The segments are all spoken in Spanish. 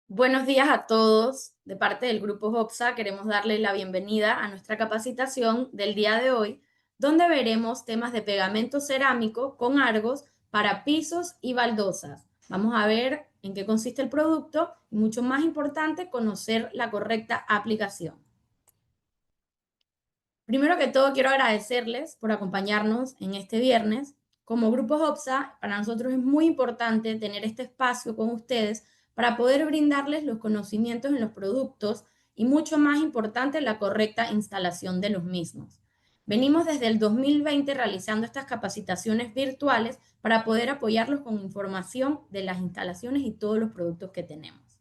Buenos días a todos. De parte del Grupo Hopsa queremos darle la bienvenida a nuestra capacitación del día de hoy, donde veremos temas de pegamento cerámico con Argos para pisos y baldosas. Vamos a ver en qué consiste el producto y, mucho más importante, conocer la correcta aplicación. Primero que todo, quiero agradecerles por acompañarnos en este viernes. Como Grupo Hopsa, para nosotros es muy importante tener este espacio con ustedes para poder brindarles los conocimientos en los productos y, mucho más importante, la correcta instalación de los mismos. Venimos desde el 2020 realizando estas capacitaciones virtuales para poder apoyarlos con información de las instalaciones y todos los productos que tenemos.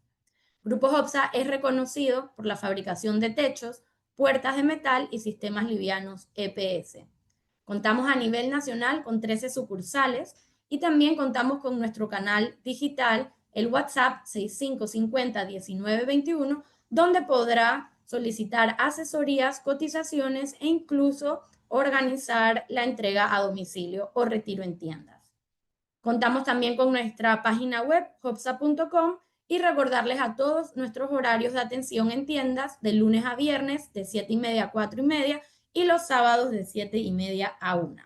Grupo Hopsa es reconocido por la fabricación de techos, puertas de metal y sistemas livianos EPS. Contamos a nivel nacional con 13 sucursales y también contamos con nuestro canal digital, el WhatsApp 6550 1921, donde podrá solicitar asesorías, cotizaciones e incluso organizar la entrega a domicilio o retiro en tiendas. Contamos también con nuestra página web, hopsa.com, y recordarles a todos nuestros horarios de atención en tiendas de lunes a viernes de 7:30 a 4:30 y los sábados de 7:30 a 1.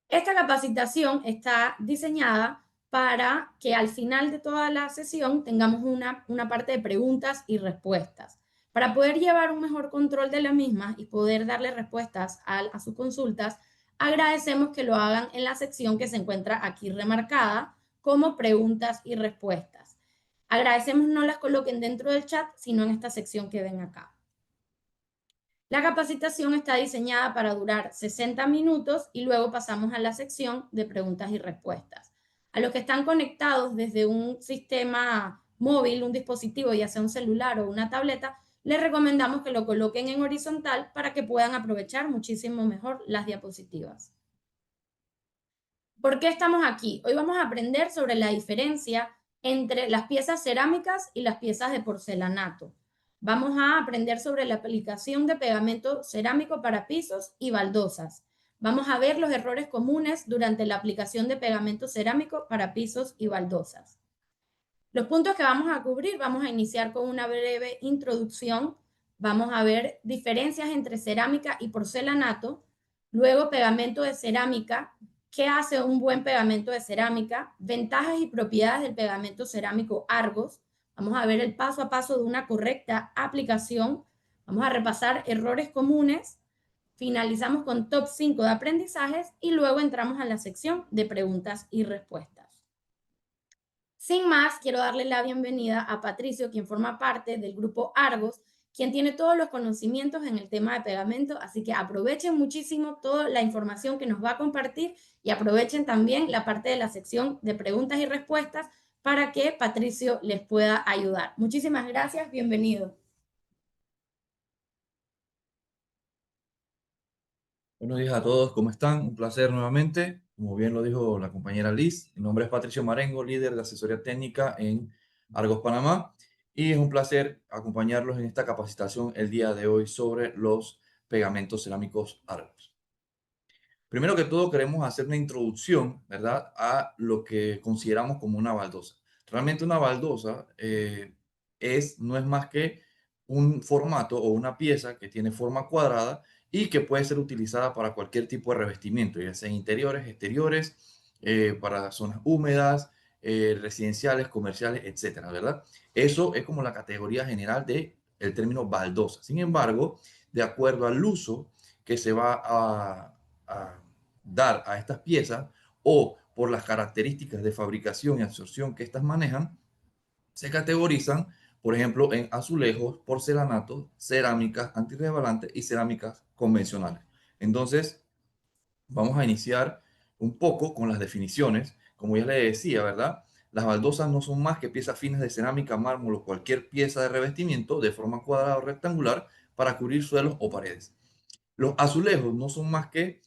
Esta capacitación está diseñada para que al final de toda la sesión tengamos una parte de preguntas y respuestas. Para poder llevar un mejor control de las mismas y poder darle respuestas a sus consultas, agradecemos que lo hagan en la sección que se encuentra aquí remarcada como preguntas y respuestas. Agradecemos no las coloquen dentro del chat, sino en esta sección que ven acá. La capacitación está diseñada para durar 60 minutos y luego pasamos a la sección de preguntas y respuestas. A los que están conectados desde un sistema móvil, un dispositivo, ya sea un celular o una tableta, les recomendamos que lo coloquen en horizontal para que puedan aprovechar muchísimo mejor las diapositivas. ¿Por qué estamos aquí? Hoy vamos a aprender sobre la diferencia entre las piezas cerámicas y las piezas de porcelanato. Vamos a aprender sobre la aplicación de pegamento cerámico para pisos y baldosas. Vamos a ver los errores comunes durante la aplicación de pegamento cerámico para pisos y baldosas. Los puntos que vamos a cubrir, vamos a iniciar con una breve introducción. Vamos a ver diferencias entre cerámica y porcelanato. Luego, pegamento de cerámica. ¿Qué hace un buen pegamento de cerámica? Ventajas y propiedades del pegamento cerámico Argos. Vamos a ver el paso a paso de una correcta aplicación. Vamos a repasar errores comunes. Finalizamos con top 5 de aprendizajes y luego entramos a la sección de preguntas y respuestas. Sin más, quiero darle la bienvenida a Patricio, quien forma parte del grupo Argos, quien tiene todos los conocimientos en el tema de pegamento, así que aprovechen muchísimo toda la información que nos va a compartir y aprovechen también la parte de la sección de preguntas y respuestas para que Patricio les pueda ayudar. Muchísimas gracias, bienvenido. Buenos días a todos, ¿cómo están? Un placer nuevamente. Como bien lo dijo la compañera Liz, mi nombre es Patricio Marengo, líder de asesoría técnica en Argos Panamá, y es un placer acompañarlos en esta capacitación el día de hoy sobre los pegamentos cerámicos Argos. Primero que todo, queremos hacer una introducción, ¿verdad?, a lo que consideramos como una baldosa. Realmente una baldosa no es más que un formato o una pieza que tiene forma cuadrada y que puede ser utilizada para cualquier tipo de revestimiento, ya sea en interiores, exteriores, para zonas húmedas, residenciales, comerciales, etcétera, ¿verdad? Eso es como la categoría general del término baldosa. Sin embargo, de acuerdo al uso que se va a dar a estas piezas o por las características de fabricación y absorción que estas manejan, se categorizan, por ejemplo, en azulejos, porcelanatos, cerámicas antirresbalantes y cerámicas convencionales. Entonces, vamos a iniciar un poco con las definiciones. Como ya le decía, ¿verdad? Las baldosas no son más que piezas finas de cerámica, mármol o cualquier pieza de revestimiento de forma cuadrada o rectangular para cubrir suelos o paredes. Los azulejos no son más que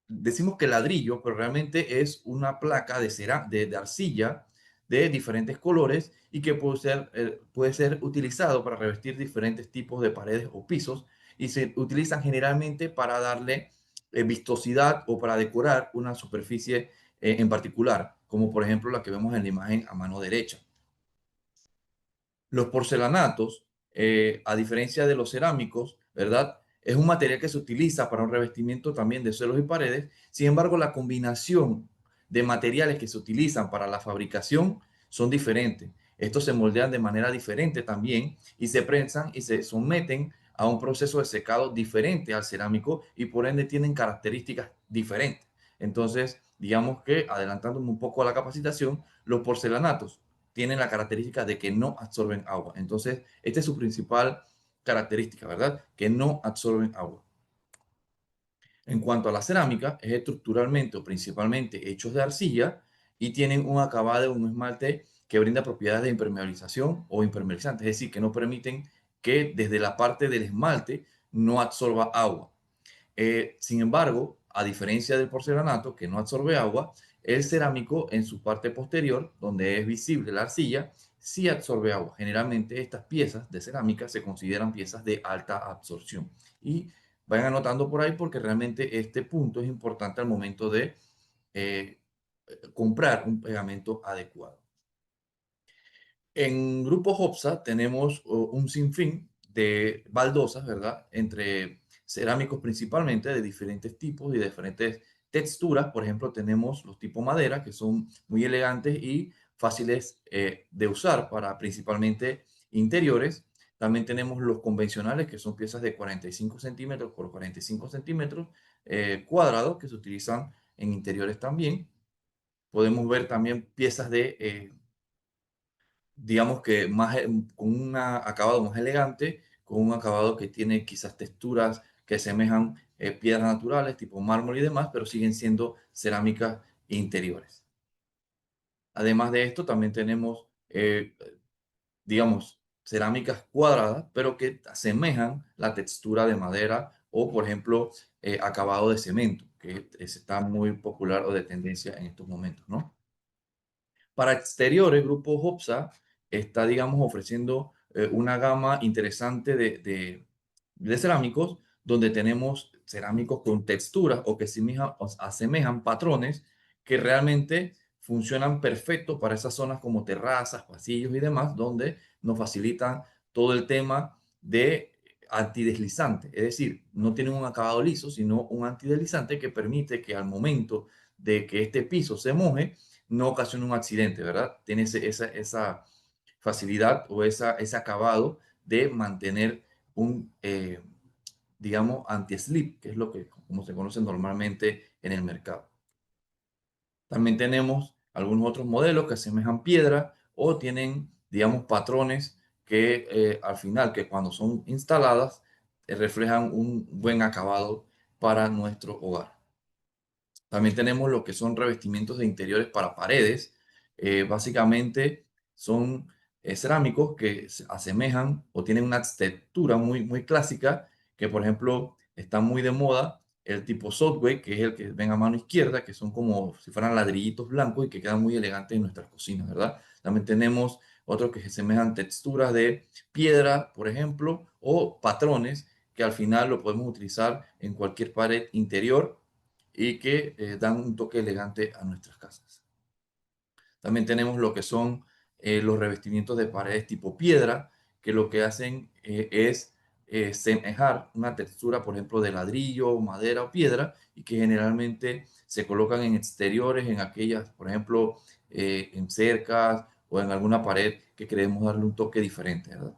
decimos que ladrillo, pero realmente es una placa de arcilla de diferentes colores y que puede ser utilizado para revestir diferentes tipos de paredes o pisos y se utilizan generalmente para darle vistosidad o para decorar una superficie en particular, como por ejemplo la que vemos en la imagen a mano derecha. Los porcelanatos, a diferencia de los cerámicos, ¿verdad? Es un material que se utiliza para un revestimiento también de suelos y paredes. Sin embargo, la combinación de materiales que se utilizan para la fabricación son diferentes. Estos se moldean de manera diferente también y se prensan y se someten a un proceso de secado diferente al cerámico y por ende tienen características diferentes. Entonces, digamos que adelantándome un poco a la capacitación, los porcelanatos tienen la característica de que no absorben agua. Entonces, esta es su principal característica, ¿verdad? Que no absorben agua. En cuanto a la cerámica, es estructuralmente o principalmente hechos de arcilla y tienen un acabado, un esmalte que brinda propiedades de impermeabilización o impermeabilizante, es decir, que no permiten que desde la parte del esmalte no absorba agua. Sin embargo, a diferencia del porcelanato, que no absorbe agua, el cerámico en su parte posterior, donde es visible la arcilla, sí absorbe agua. Generalmente estas piezas de cerámica se consideran piezas de alta absorción. Y vayan anotando por ahí porque realmente este punto es importante al momento de eh, comprar un pegamento adecuado. En Grupo Hopsa tenemos un sinfín de baldosas, ¿verdad? Entre cerámicos principalmente de diferentes tipos y de diferentes texturas. Por ejemplo, tenemos los tipo madera, que son muy elegantes y fáciles de usar para principalmente interiores. También tenemos los convencionales, que son piezas de 45 centímetros por 45 centímetros cuadrados, que se utilizan en interiores también. Podemos ver también piezas de digamos que más, con un acabado más elegante, con un acabado que tiene quizás texturas que semejan piedras naturales, tipo mármol y demás, pero siguen siendo cerámicas interiores. Además de esto, también tenemos, digamos, cerámicas cuadradas, pero que asemejan la textura de madera o, por ejemplo, acabado de cemento, que está muy popular o de tendencia en estos momentos, ¿no? Para exteriores, Grupo Hopsa está, digamos, ofreciendo una gama interesante de cerámicos, donde tenemos cerámicos con texturas o que asemejan patrones que realmente funcionan perfecto para esas zonas como terrazas, pasillos y demás, donde nos facilitan todo el tema de antideslizante. Es decir, no tienen un acabado liso, sino un antideslizante que permite que al momento de que este piso se moje, no ocasiona un accidente, ¿verdad? Tiene esa facilidad o ese acabado de mantener un, digamos, anti-slip, que es lo que como se conoce normalmente en el mercado. También tenemos algunos otros modelos que asemejan piedra o tienen, digamos, patrones que al final, que cuando son instaladas, reflejan un buen acabado para nuestro hogar. También tenemos lo que son revestimientos de interiores para paredes. Básicamente son cerámicos que se asemejan o tienen una textura muy, muy clásica, que por ejemplo está muy de moda el tipo Southway, que es el que ven a mano izquierda, que son como si fueran ladrillitos blancos y que quedan muy elegantes en nuestras cocinas, ¿verdad? También tenemos otros que asemejan texturas de piedra, por ejemplo, o patrones que al final lo podemos utilizar en cualquier pared interior y que dan un toque elegante a nuestras casas. También tenemos lo que son los revestimientos de paredes tipo piedra, que lo que hacen es semejar una textura, por ejemplo, de ladrillo, madera o piedra, y que generalmente se colocan en exteriores, en aquellas, por ejemplo, en cercas o en alguna pared que queremos darle un toque diferente, ¿verdad?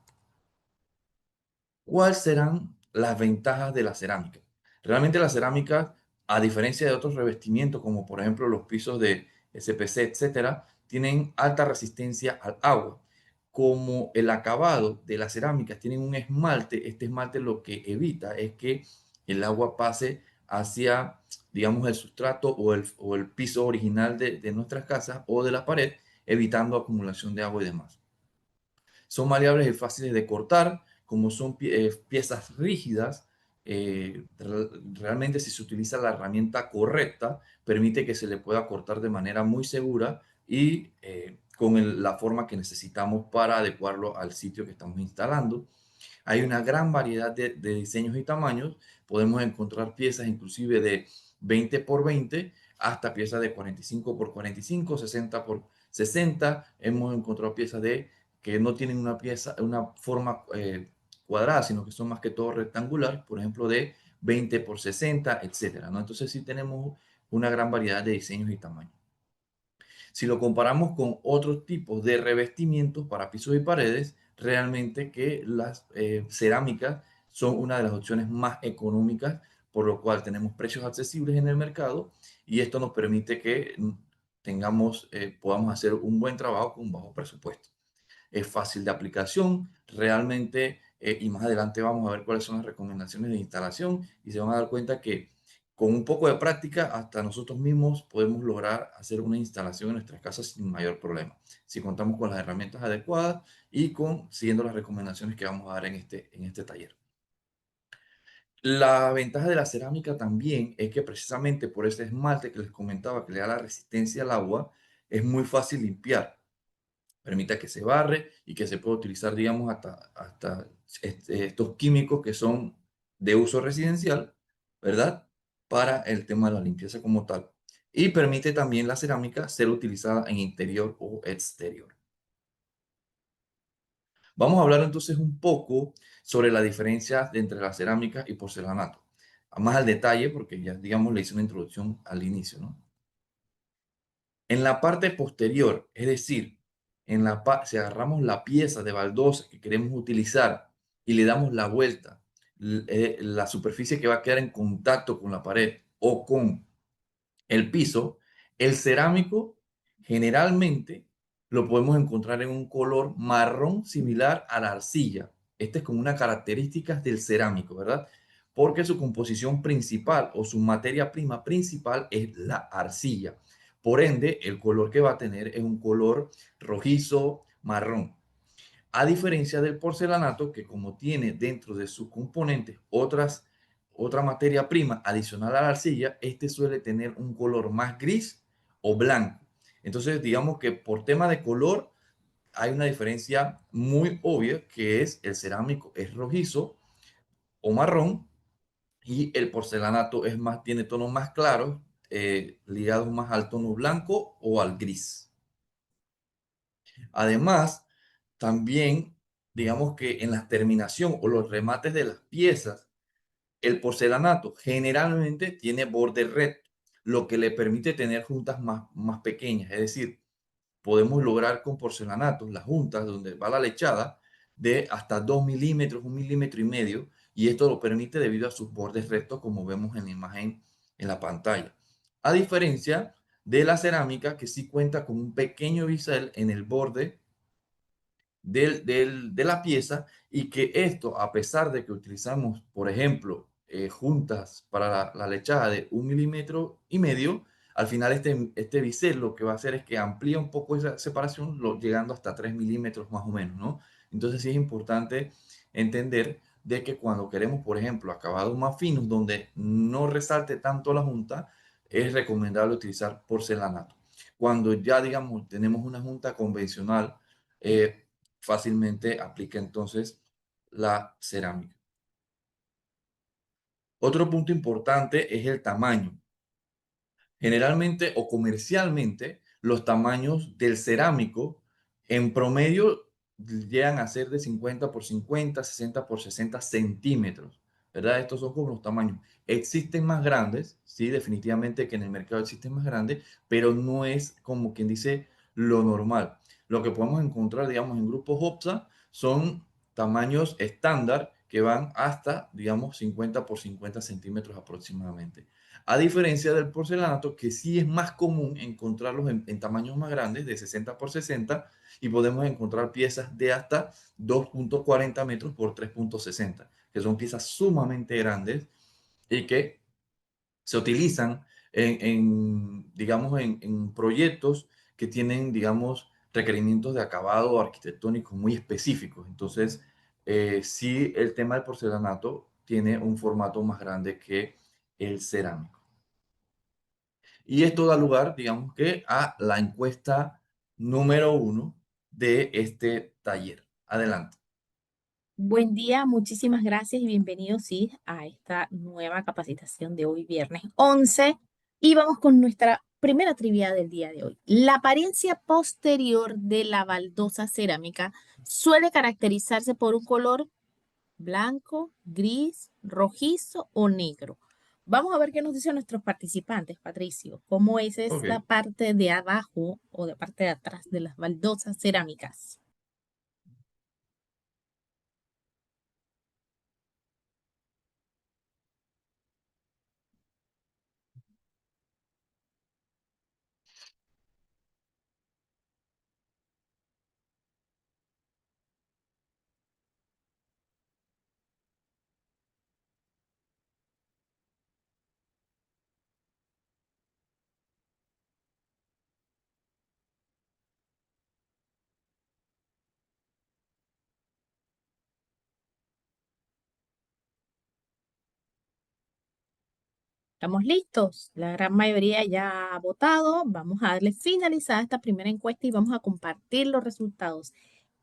¿Cuáles serán las ventajas de la cerámica? Realmente la cerámica, a diferencia de otros revestimientos, como por ejemplo los pisos de SPC, etcétera, tienen alta resistencia al agua. Como el acabado de las cerámicas tienen un esmalte, este esmalte lo que evita es que el agua pase hacia, digamos, el sustrato o el piso original de nuestras casas o de la pared, evitando acumulación de agua y demás. Son maleables y fáciles de cortar, como son piezas rígidas. Realmente si se utiliza la herramienta correcta, permite que se le pueda cortar de manera muy segura y con la forma que necesitamos para adecuarlo al sitio que estamos instalando. Hay una gran variedad de diseños y tamaños. Podemos encontrar piezas inclusive de 20 por 20 hasta piezas de 45 por 45, 60 por 60. Hemos encontrado piezas que no tienen una forma cuadrada, sino que son más que todo rectangular, por ejemplo, de 20 por 60, etcétera, ¿no? Entonces sí tenemos una gran variedad de diseños y tamaños. Si lo comparamos con otros tipos de revestimientos para pisos y paredes, realmente que las cerámicas son una de las opciones más económicas, por lo cual tenemos precios accesibles en el mercado y esto nos permite que podamos hacer un buen trabajo con un bajo presupuesto. Es fácil de aplicación, realmente, y más adelante vamos a ver cuáles son las recomendaciones de instalación y se van a dar cuenta que con un poco de práctica hasta nosotros mismos podemos lograr hacer una instalación en nuestras casas sin mayor problema, si contamos con las herramientas adecuadas y siguiendo las recomendaciones que vamos a dar en este taller. La ventaja de la cerámica también es que precisamente por ese esmalte que les comentaba que le da la resistencia al agua, es muy fácil limpiar, permita que se barre y que se pueda utilizar, digamos, hasta estos químicos que son de uso residencial, ¿verdad? Para el tema de la limpieza como tal. Y permite también la cerámica ser utilizada en interior o exterior. Vamos a hablar entonces un poco sobre la diferencia entre la cerámica y porcelanato. Más al detalle, porque ya, digamos, le hice una introducción al inicio, ¿no? En la parte posterior, es decir, si agarramos la pieza de baldosa que queremos utilizar y le damos la vuelta, la superficie que va a quedar en contacto con la pared o con el piso, el cerámico generalmente lo podemos encontrar en un color marrón similar a la arcilla. Esta es como una característica del cerámico, ¿verdad? Porque su composición principal o su materia prima principal es la arcilla. Por ende, el color que va a tener es un color rojizo, marrón. A diferencia del porcelanato, que como tiene dentro de sus componentes otra materia prima adicional a la arcilla, este suele tener un color más gris o blanco. Entonces, digamos que por tema de color hay una diferencia muy obvia, que es el cerámico es rojizo o marrón y el porcelanato tiene tonos más claros, ligados más al tono blanco o al gris. Además, también, digamos que en la terminación o los remates de las piezas, el porcelanato generalmente tiene borde recto, lo que le permite tener juntas más pequeñas. Es decir, podemos lograr con porcelanato las juntas donde va la lechada de hasta 2 milímetros, 1,5 milímetros, y esto lo permite debido a sus bordes rectos, como vemos en la imagen en la pantalla. A diferencia de la cerámica, que sí cuenta con un pequeño bisel en el borde de la pieza y que esto, a pesar de que utilizamos, por ejemplo, juntas para la lechada de 1,5 milímetros, al final este bisel lo que va a hacer es que amplía un poco esa separación, llegando hasta 3 milímetros más o menos, ¿no? Entonces sí es importante entender de que cuando queremos, por ejemplo, acabados más finos, donde no resalte tanto la junta, es recomendable utilizar porcelanato. Cuando ya, digamos, tenemos una junta convencional, fácilmente aplica entonces la cerámica. Otro punto importante es el tamaño. Generalmente o comercialmente, los tamaños del cerámico en promedio llegan a ser de 50 por 50, 60 por 60 centímetros, ¿verdad? Estos son como los tamaños. Existen más grandes, sí, definitivamente que en el mercado existen más grandes, pero no es como quien dice lo normal. Lo que podemos encontrar, digamos, en grupos OPSA son tamaños estándar que van hasta, digamos, 50 por 50 centímetros aproximadamente. A diferencia del porcelanato, que sí es más común encontrarlos en tamaños más grandes, de 60 por 60, y podemos encontrar piezas de hasta 2,40 metros por 3,60, que son piezas sumamente grandes y que se utilizan digamos, en proyectos que tienen, digamos, requerimientos de acabado arquitectónico muy específicos. Entonces, sí, el tema del porcelanato tiene un formato más grande que el cerámico. Y esto da lugar, digamos que, a la encuesta número 1 de este taller. Adelante. Buen día, muchísimas gracias y bienvenidos sí, a esta nueva capacitación de hoy viernes 11 Y vamos con nuestra primera trivia del día de hoy. La apariencia posterior de la baldosa cerámica suele caracterizarse por un color blanco, gris, rojizo o negro. Vamos a ver qué nos dicen nuestros participantes, Patricio. ¿Cómo es esta Ok. parte de abajo o de parte de atrás de las baldosas cerámicas? ¿Estamos listos? La gran mayoría ya ha votado. Vamos a darle finalizada esta primera encuesta y vamos a compartir los resultados.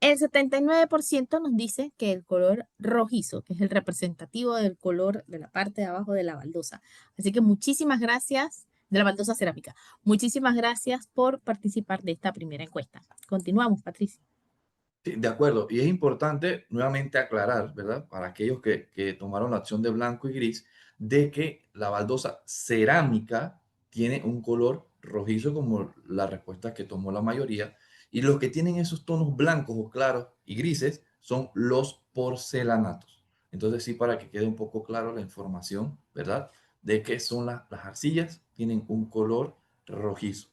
El 79% nos dice que el color rojizo, que es el representativo del color de la parte de abajo de la baldosa. Así que muchísimas gracias, de la baldosa cerámica. Muchísimas gracias por participar de esta primera encuesta. Continuamos, Patricia. Sí, de acuerdo. Y es importante nuevamente aclarar, ¿verdad? Para aquellos que tomaron la opción de blanco y gris, de que la baldosa cerámica tiene un color rojizo como la respuesta que tomó la mayoría. Y los que tienen esos tonos blancos o claros y grises son los porcelanatos. Entonces sí, para que quede un poco claro la información, ¿verdad? De que son las arcillas, tienen un color rojizo.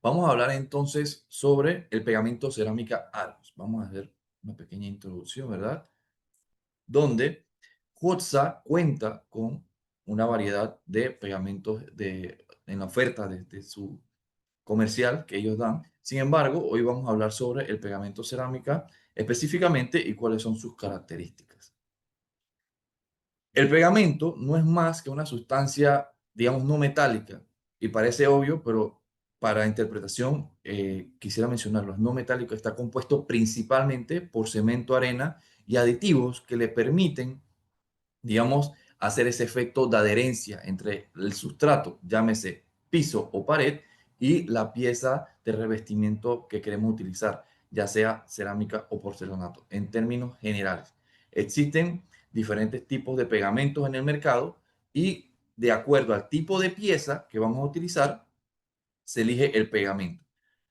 Vamos a hablar entonces sobre el pegamento cerámica Argos. Vamos a hacer una pequeña introducción, ¿verdad? Donde Hotza cuenta con una variedad de pegamentos en la oferta de su comercial que ellos dan. Sin embargo, hoy vamos a hablar sobre el pegamento cerámica específicamente y cuáles son sus características. El pegamento no es más que una sustancia, digamos, no metálica, y parece obvio, pero para interpretación quisiera mencionarlo. No metálico está compuesto principalmente por cemento, arena y aditivos que le permiten, digamos, hacer ese efecto de adherencia entre el sustrato, llámese piso o pared, y la pieza de revestimiento que queremos utilizar, ya sea cerámica o porcelanato, en términos generales. Existen diferentes tipos de pegamentos en el mercado y de acuerdo al tipo de pieza que vamos a utilizar, se elige el pegamento.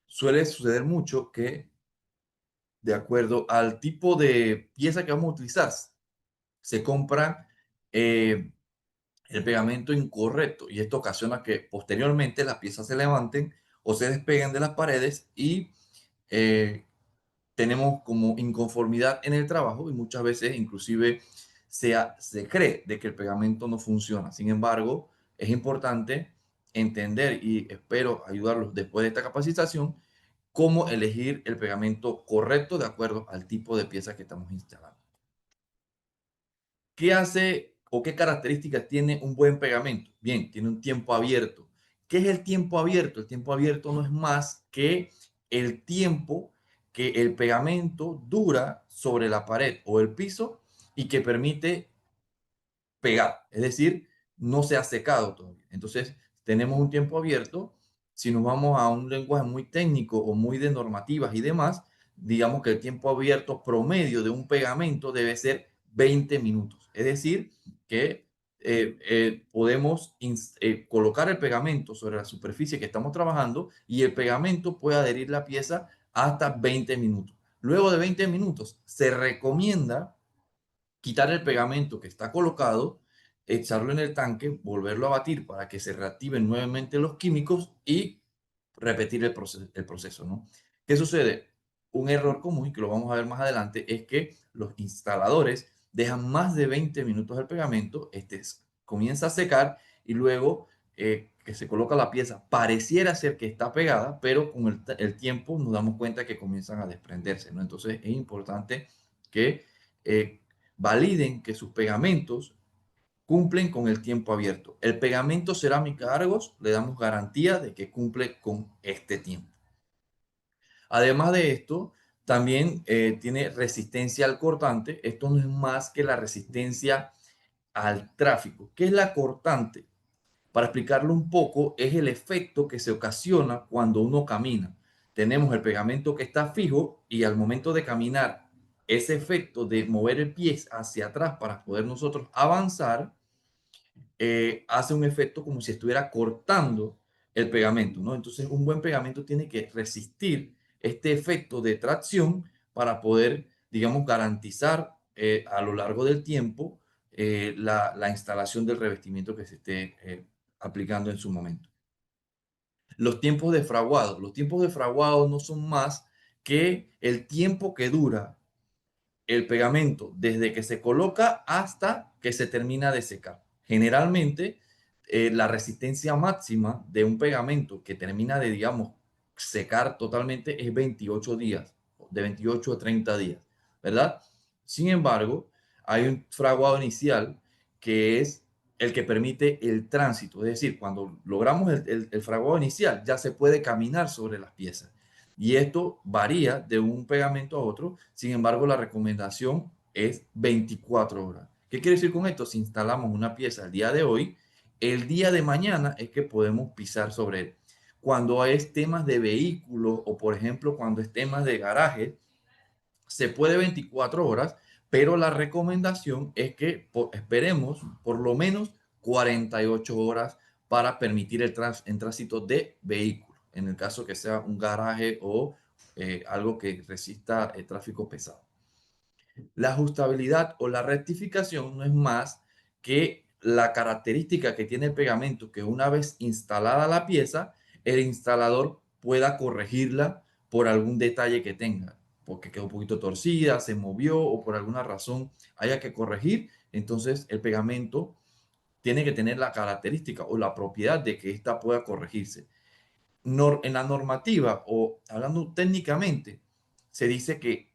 Suele suceder mucho que de acuerdo al tipo de pieza que vamos a utilizar, se compra eh, el pegamento incorrecto y esto ocasiona que posteriormente las piezas se levanten o se despeguen de las paredes y eh, tenemos como inconformidad en el trabajo y muchas veces inclusive se cree de que el pegamento no funciona. Sin embargo, es importante entender y espero ayudarlos después de esta capacitación cómo elegir el pegamento correcto de acuerdo al tipo de pieza que estamos instalando. ¿Qué hace o qué características tiene un buen pegamento? Bien, tiene un tiempo abierto. ¿Qué es el tiempo abierto? El tiempo abierto no es más que el tiempo que el pegamento dura sobre la pared o el piso y que permite pegar, es decir, no se ha secado todavía. Entonces, tenemos un tiempo abierto. Si nos vamos a un lenguaje muy técnico o muy de normativas y demás, digamos que el tiempo abierto promedio de un pegamento debe ser 20 minutos. Es decir, que podemos colocar el pegamento sobre la superficie que estamos trabajando y el pegamento puede adherir la pieza hasta 20 minutos. Luego de 20 minutos se recomienda quitar el pegamento que está colocado, echarlo en el tanque, volverlo a batir para que se reactiven nuevamente los químicos y repetir el proceso, ¿no? ¿Qué sucede? Un error común, y que lo vamos a ver más adelante, es que los instaladores dejan más de 20 minutos el pegamento, comienza a secar y luego que se coloca la pieza, pareciera ser que está pegada, pero con el tiempo nos damos cuenta que comienzan a desprenderse, ¿no? Entonces es importante que validen que sus pegamentos cumplen con el tiempo abierto. El pegamento cerámica Argos le damos garantía de que cumple con este tiempo. Además de esto, también tiene resistencia al cortante. Esto no es más que la resistencia al tráfico. ¿Qué es la cortante? Para explicarlo un poco, es el efecto que se ocasiona cuando uno camina. Tenemos el pegamento que está fijo y al momento de caminar, ese efecto de mover el pie hacia atrás para poder nosotros avanzar, hace un efecto como si estuviera cortando el pegamento, ¿no? Entonces, un buen pegamento tiene que resistir este efecto de tracción para poder, digamos, garantizar a lo largo del tiempo la instalación del revestimiento que se esté aplicando en su momento. Los tiempos de fraguado. Los tiempos de fraguado no son más que el tiempo que dura el pegamento desde que se coloca hasta que se termina de secar. Generalmente, la resistencia máxima de un pegamento que termina de, digamos, secar totalmente es 28 días, de 28 a 30 días, ¿verdad? Sin embargo, hay un fraguado inicial que es el que permite el tránsito, es decir, cuando logramos el fraguado inicial, ya se puede caminar sobre las piezas. Y esto varía de un pegamento a otro. Sin embargo, la recomendación es 24 horas. ¿Qué quiere decir con esto? Si instalamos una pieza el día de hoy, el día de mañana es que podemos pisar sobre él. Cuando es temas de vehículos o, por ejemplo, cuando es temas de garaje, se puede 24 horas, pero la recomendación es que esperemos por lo menos 48 horas para permitir el tránsito de vehículos, en el caso que sea un garaje o algo que resista el tráfico pesado. La ajustabilidad o la rectificación no es más que la característica que tiene el pegamento, que una vez instalada la pieza, el instalador pueda corregirla por algún detalle que tenga, porque quedó un poquito torcida, se movió o por alguna razón haya que corregir. Entonces el pegamento tiene que tener la característica o la propiedad de que ésta pueda corregirse. En la normativa o hablando técnicamente, se dice que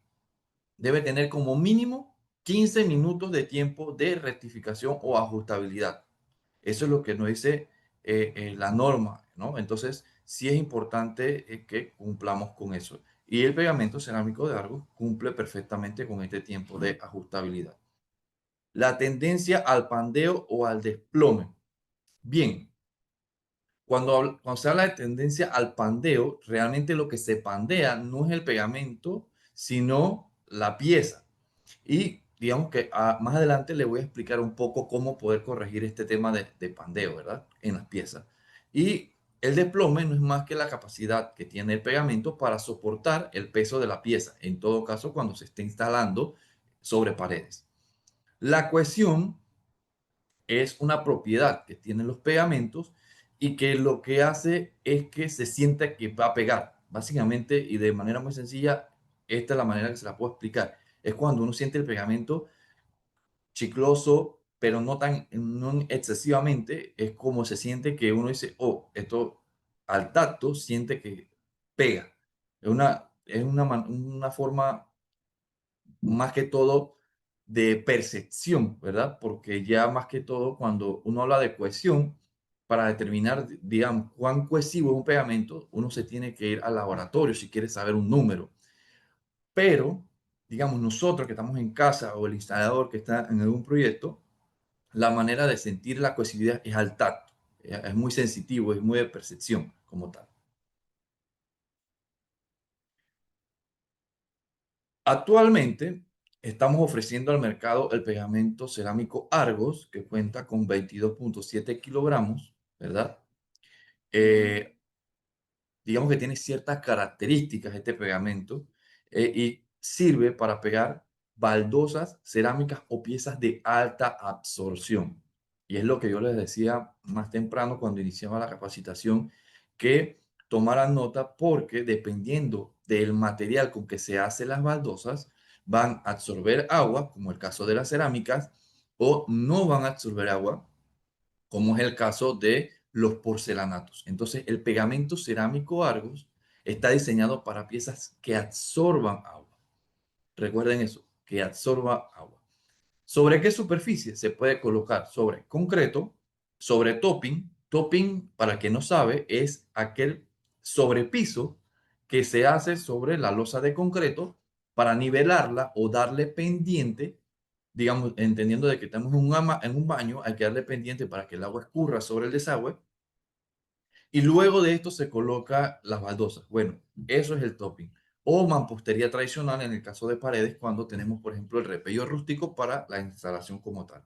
debe tener como mínimo 15 minutos de tiempo de rectificación o ajustabilidad. Eso es lo que nos dice la norma, ¿no? Entonces, sí es importante que cumplamos con eso. Y el pegamento cerámico de Argos cumple perfectamente con este tiempo de ajustabilidad. La tendencia al pandeo o al desplome. Bien, cuando se habla de tendencia al pandeo, realmente lo que se pandea no es el pegamento, sino la pieza. Y digamos que más adelante le voy a explicar un poco cómo poder corregir este tema de pandeo, ¿verdad? En las piezas. Y el desplome no es más que la capacidad que tiene el pegamento para soportar el peso de la pieza, en todo caso cuando se esté instalando sobre paredes. La cohesión es una propiedad que tienen los pegamentos y que lo que hace es que se sienta que va a pegar. Básicamente y de manera muy sencilla, esta es la manera que se la puedo explicar. Es cuando uno siente el pegamento chicloso, pero no excesivamente, es como se siente que uno dice, oh, esto al tacto siente que pega. Es una forma más que todo de percepción, ¿verdad? Porque ya más que todo cuando uno habla de cohesión, para determinar, digamos, cuán cohesivo es un pegamento, uno se tiene que ir al laboratorio si quiere saber un número. Pero, digamos, nosotros que estamos en casa o el instalador que está en algún proyecto, la manera de sentir la cohesividad es al tacto. Es muy sensitivo, es muy de percepción como tal. Actualmente estamos ofreciendo al mercado el pegamento cerámico Argos, que cuenta con 22.7 kilogramos, ¿verdad? Eh, digamos que tiene ciertas características este pegamento y sirve para pegar baldosas, cerámicas o piezas de alta absorción. Y es lo que yo les decía más temprano cuando iniciaba la capacitación, que tomaran nota porque dependiendo del material con que se hacen las baldosas, van a absorber agua, como el caso de las cerámicas, o no van a absorber agua, como es el caso de los porcelanatos. Entonces, el pegamento cerámico Argos está diseñado para piezas que absorban agua. Recuerden eso, que absorba agua. ¿Sobre qué superficie se puede colocar? Sobre concreto, sobre topping. Topping, para el que no sabe, es aquel sobrepiso que se hace sobre la losa de concreto para nivelarla o darle pendiente digamos, entendiendo de que estamos en un baño, hay que darle pendiente para que el agua escurra sobre el desagüe y luego de esto se coloca las baldosas. Bueno, eso es el topping. O mampostería tradicional en el caso de paredes cuando tenemos, por ejemplo, el repello rústico para la instalación como tal.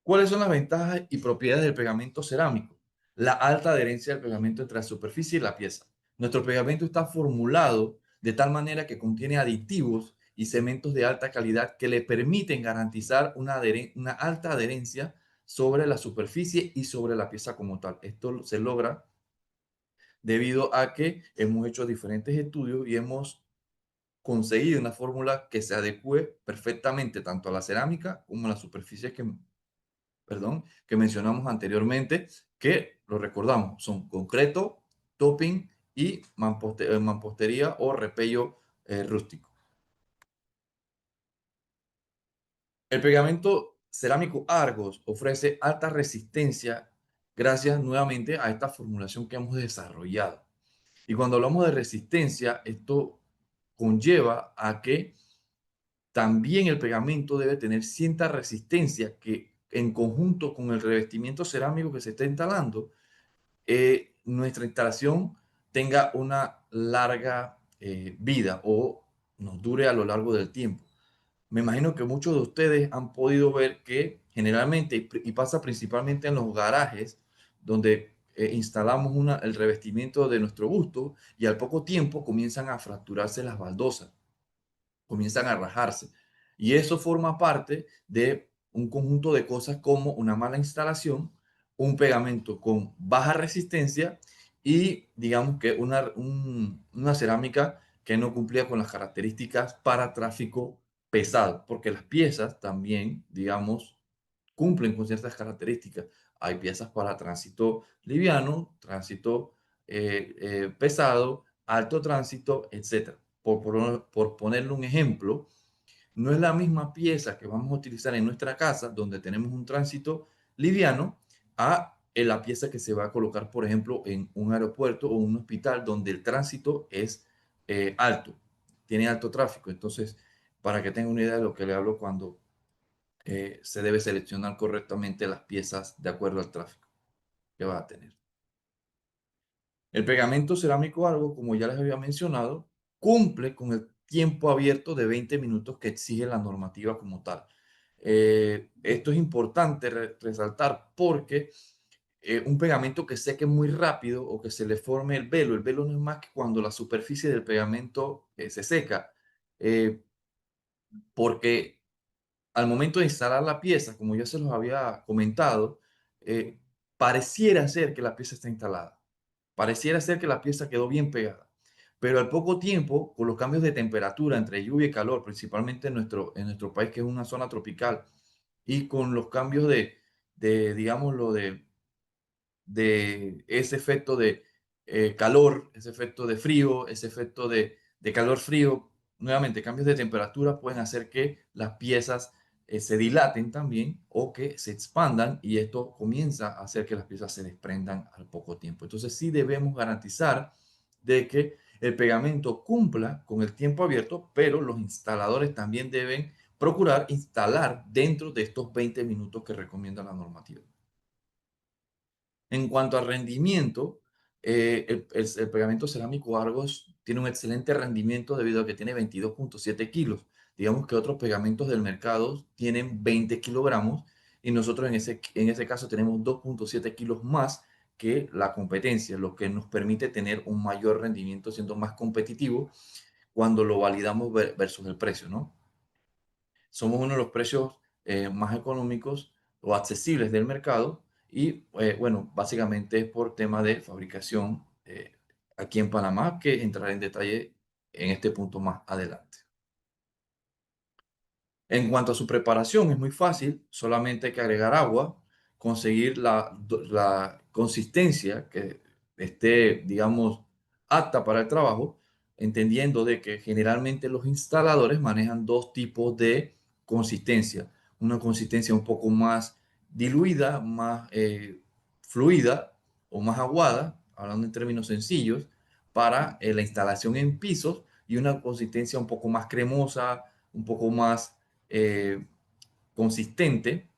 ¿Cuáles son las ventajas y propiedades del pegamento cerámico? La alta adherencia del pegamento entre la superficie y la pieza. Nuestro pegamento está formulado de tal manera que contiene aditivos y cementos de alta calidad que le permiten garantizar una alta adherencia sobre la superficie y sobre la pieza como tal. Esto se logra debido a que hemos hecho diferentes estudios y hemos conseguido una fórmula que se adecue perfectamente tanto a la cerámica como a las superficies que mencionamos anteriormente, que lo recordamos, son concreto, topping y mampostería o repello rústico. El pegamento cerámico Argos ofrece alta resistencia gracias nuevamente a esta formulación que hemos desarrollado. Y cuando hablamos de resistencia, esto conlleva a que también el pegamento debe tener cierta resistencia que en conjunto con el revestimiento cerámico que se está instalando, nuestra instalación tenga una larga vida o nos dure a lo largo del tiempo. Me imagino que muchos de ustedes han podido ver que generalmente, y pasa principalmente en los garajes, donde instalamos el revestimiento de nuestro gusto y al poco tiempo comienzan a fracturarse las baldosas, comienzan a rajarse. Y eso forma parte de un conjunto de cosas como una mala instalación, un pegamento con baja resistencia y digamos que una cerámica que no cumplía con las características para tráfico pesado, porque las piezas también, digamos, cumplen con ciertas características. Hay piezas para tránsito liviano, tránsito pesado, alto tránsito, etcétera. Por ponerle un ejemplo, no es la misma pieza que vamos a utilizar en nuestra casa, donde tenemos un tránsito liviano, a la pieza que se va a colocar, por ejemplo, en un aeropuerto o un hospital, donde el tránsito es alto, tiene alto tráfico. Entonces, para que tenga una idea de lo que le hablo cuando se debe seleccionar correctamente las piezas de acuerdo al tráfico que va a tener. El pegamento cerámico Argo, como ya les había mencionado, cumple con el tiempo abierto de 20 minutos que exige la normativa como tal. Esto es importante resaltar porque un pegamento que seque muy rápido o que se le forme el velo no es más que cuando la superficie del pegamento se seca, eh, porque al momento de instalar la pieza, como ya se los había comentado, eh, pareciera ser que la pieza está instalada. Pareciera ser que la pieza quedó bien pegada. Pero al poco tiempo, con los cambios de temperatura entre lluvia y calor, principalmente en nuestro país, que es una zona tropical, y con los cambios digámoslo, de ese efecto de calor, ese efecto de frío, ese efecto de calor-frío, nuevamente cambios de temperatura pueden hacer que las piezas se dilaten también o que se expandan y esto comienza a hacer que las piezas se desprendan al poco tiempo. Entonces sí debemos garantizar de que el pegamento cumpla con el tiempo abierto, pero los instaladores también deben procurar instalar dentro de estos 20 minutos que recomienda la normativa. En cuanto al rendimiento, el pegamento cerámico Argos tiene un excelente rendimiento debido a que tiene 22,7 kilos. Digamos que otros pegamentos del mercado tienen 20 kilogramos y nosotros en ese caso tenemos 2,7 kilos más que la competencia, lo que nos permite tener un mayor rendimiento siendo más competitivo cuando lo validamos versus el precio, ¿no? Somos uno de los precios más económicos o accesibles del mercado y bueno, básicamente es por tema de fabricación aquí en Panamá, que entraré en detalle en este punto más adelante. En cuanto a su preparación, es muy fácil, solamente hay que agregar agua, conseguir la consistencia que esté, digamos, apta para el trabajo, entendiendo de que generalmente los instaladores manejan dos tipos de consistencia. Una consistencia un poco más diluida, más fluida o más aguada, hablando en términos sencillos, para la instalación en pisos y una consistencia un poco más cremosa, un poco más consistente,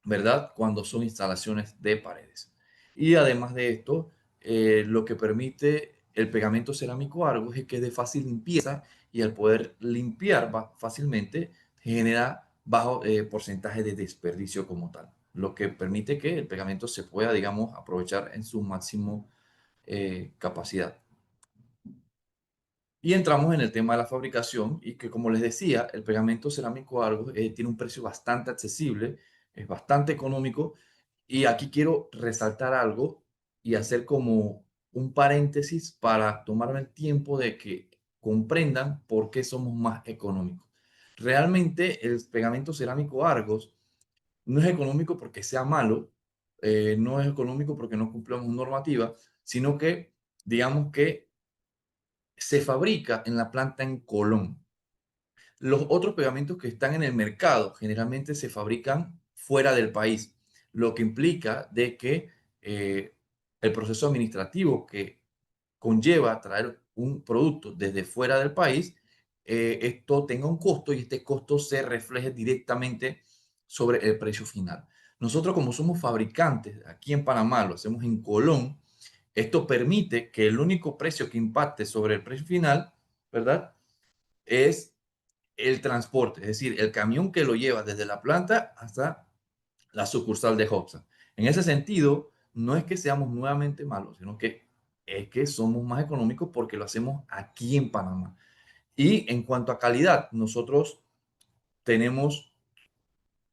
¿verdad? Cuando son instalaciones de paredes. Y además de esto, lo que permite el pegamento cerámico Argos es que es de fácil limpieza y al poder limpiar fácilmente genera bajo porcentaje de desperdicio como tal, lo que permite que el pegamento se pueda, digamos, aprovechar en su máximo capacidad. Y entramos en el tema de la fabricación y que, como les decía, el pegamento cerámico Argos tiene un precio bastante accesible, es bastante económico. Y aquí quiero resaltar algo y hacer como un paréntesis para tomarme el tiempo de que comprendan por qué somos más económicos. Realmente el pegamento cerámico Argos no es económico porque sea malo, no es económico porque no cumplamos normativa, sino que digamos que se fabrica en la planta en Colón. Los otros pegamentos que están en el mercado generalmente se fabrican fuera del país, lo que implica de que el proceso administrativo que conlleva traer un producto desde fuera del país, esto tenga un costo y este costo se refleje directamente sobre el precio final. Nosotros, como somos fabricantes aquí en Panamá, lo hacemos en Colón, esto permite que el único precio que impacte sobre el precio final, ¿verdad? Es el transporte, es decir, el camión que lo lleva desde la planta hasta la sucursal de Hobson. En ese sentido, no es que seamos nuevamente malos, sino que es que somos más económicos porque lo hacemos aquí en Panamá. Y en cuanto a calidad, nosotros tenemos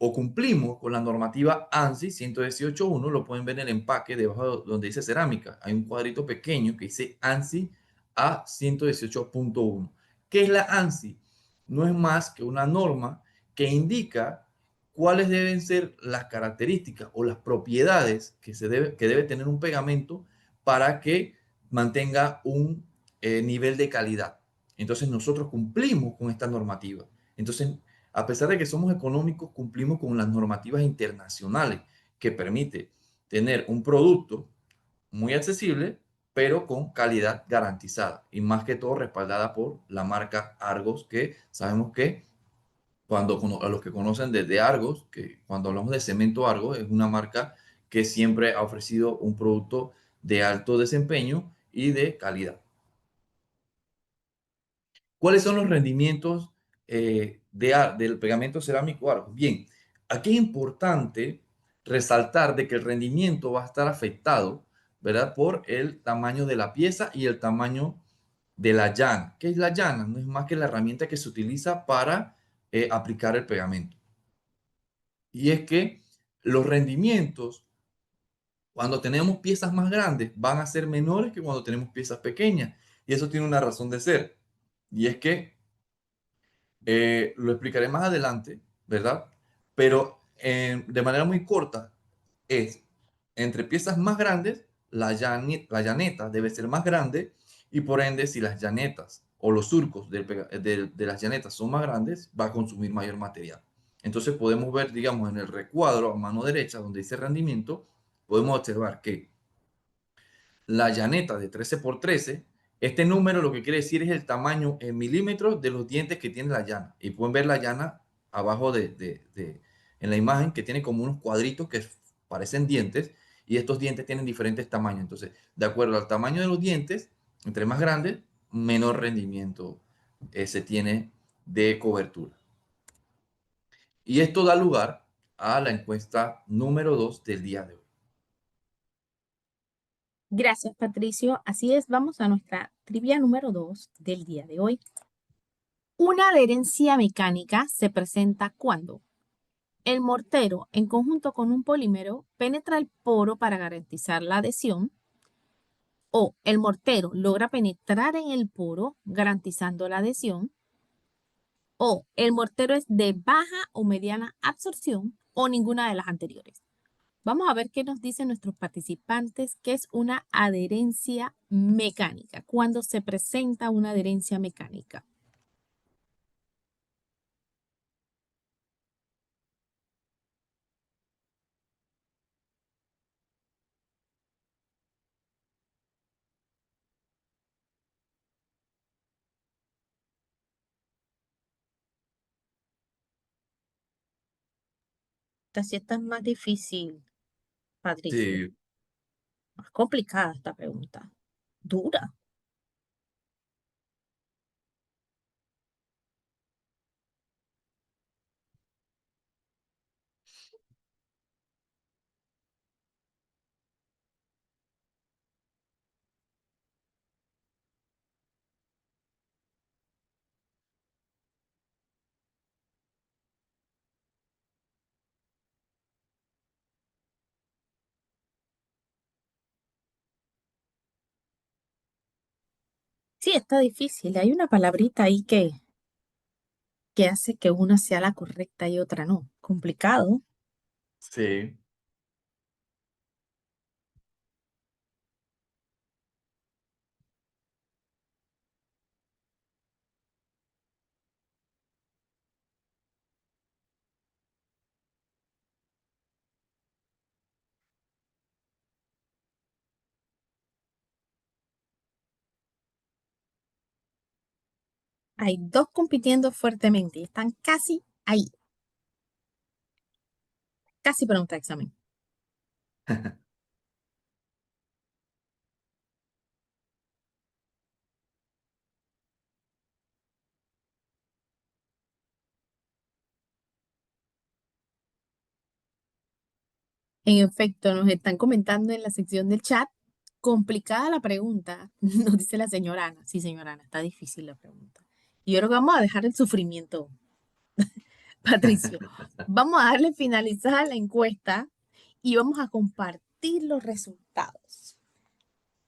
o cumplimos con la normativa ANSI 118.1, lo pueden ver en el empaque debajo donde dice cerámica. Hay un cuadrito pequeño que dice ANSI A 118.1. ¿Qué es la ANSI? No es más que una norma que indica cuáles deben ser las características o las propiedades que debe tener un pegamento para que mantenga un nivel de calidad. Entonces nosotros cumplimos con esta normativa. Entonces, a pesar de que somos económicos, cumplimos con las normativas internacionales que permite tener un producto muy accesible, pero con calidad garantizada y más que todo respaldada por la marca Argos, que sabemos que a los que conocen desde Argos, que cuando hablamos de cemento Argos, es una marca que siempre ha ofrecido un producto de alto desempeño y de calidad. ¿Cuáles son los rendimientos del pegamento cerámico Argos? Bien, aquí es importante resaltar de que el rendimiento va a estar afectado, ¿verdad? Por el tamaño de la pieza y el tamaño de la llana. ¿Qué es la llana? No es más que la herramienta que se utiliza para aplicar el pegamento. Y es que los rendimientos, cuando tenemos piezas más grandes, van a ser menores que cuando tenemos piezas pequeñas. Y eso tiene una razón de ser. Y es que lo explicaré más adelante, ¿verdad? Pero de manera muy corta, es entre piezas más grandes, la llaneta debe ser más grande y por ende, si las llanetas o los surcos de las llanetas son más grandes, va a consumir mayor material. Entonces podemos ver, digamos, en el recuadro a mano derecha, donde dice rendimiento, podemos observar que la llaneta de 13 por 13, este número lo que quiere decir es el tamaño en milímetros de los dientes que tiene la llana. Y pueden ver la llana abajo en la imagen que tiene como unos cuadritos que parecen dientes y estos dientes tienen diferentes tamaños. Entonces, de acuerdo al tamaño de los dientes, entre más grandes, menor rendimiento se tiene de cobertura. Y esto da lugar a la encuesta número 2 del día de hoy. Gracias, Patricio. Así es, vamos a nuestra trivia número 2 del día de hoy. Una adherencia mecánica se presenta cuando el mortero, en conjunto con un polímero, penetra el poro para garantizar la adhesión, o el mortero logra penetrar en el poro garantizando la adhesión, o el mortero es de baja o mediana absorción, o ninguna de las anteriores. Vamos a ver qué nos dicen nuestros participantes, que es una adherencia mecánica, cuando se presenta una adherencia mecánica. Esta sí está más difícil, Patricio. Sí, Más complicada esta pregunta. Dura. Sí, está difícil. Hay una palabrita ahí que hace que una sea la correcta y otra no. Complicado. sí. Hay dos compitiendo fuertemente y están casi ahí, casi para un examen. En efecto, nos están comentando en la sección del chat. Complicada la pregunta, nos dice la señora Ana. Sí, señora Ana, está difícil la pregunta. Y yo creo que vamos a dejar el sufrimiento, Patricio. Vamos a darle finalizada la encuesta y vamos a compartir los resultados.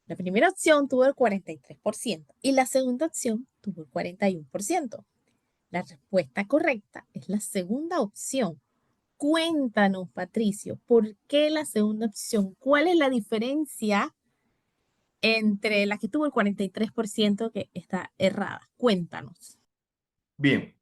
La primera opción tuvo el 43% y la segunda opción tuvo el 41%. La respuesta correcta es la segunda opción. Cuéntanos, Patricio, ¿por qué la segunda opción? ¿Cuál es la diferencia entre la que tuvo el 43% que está errada? Cuéntanos. Bien,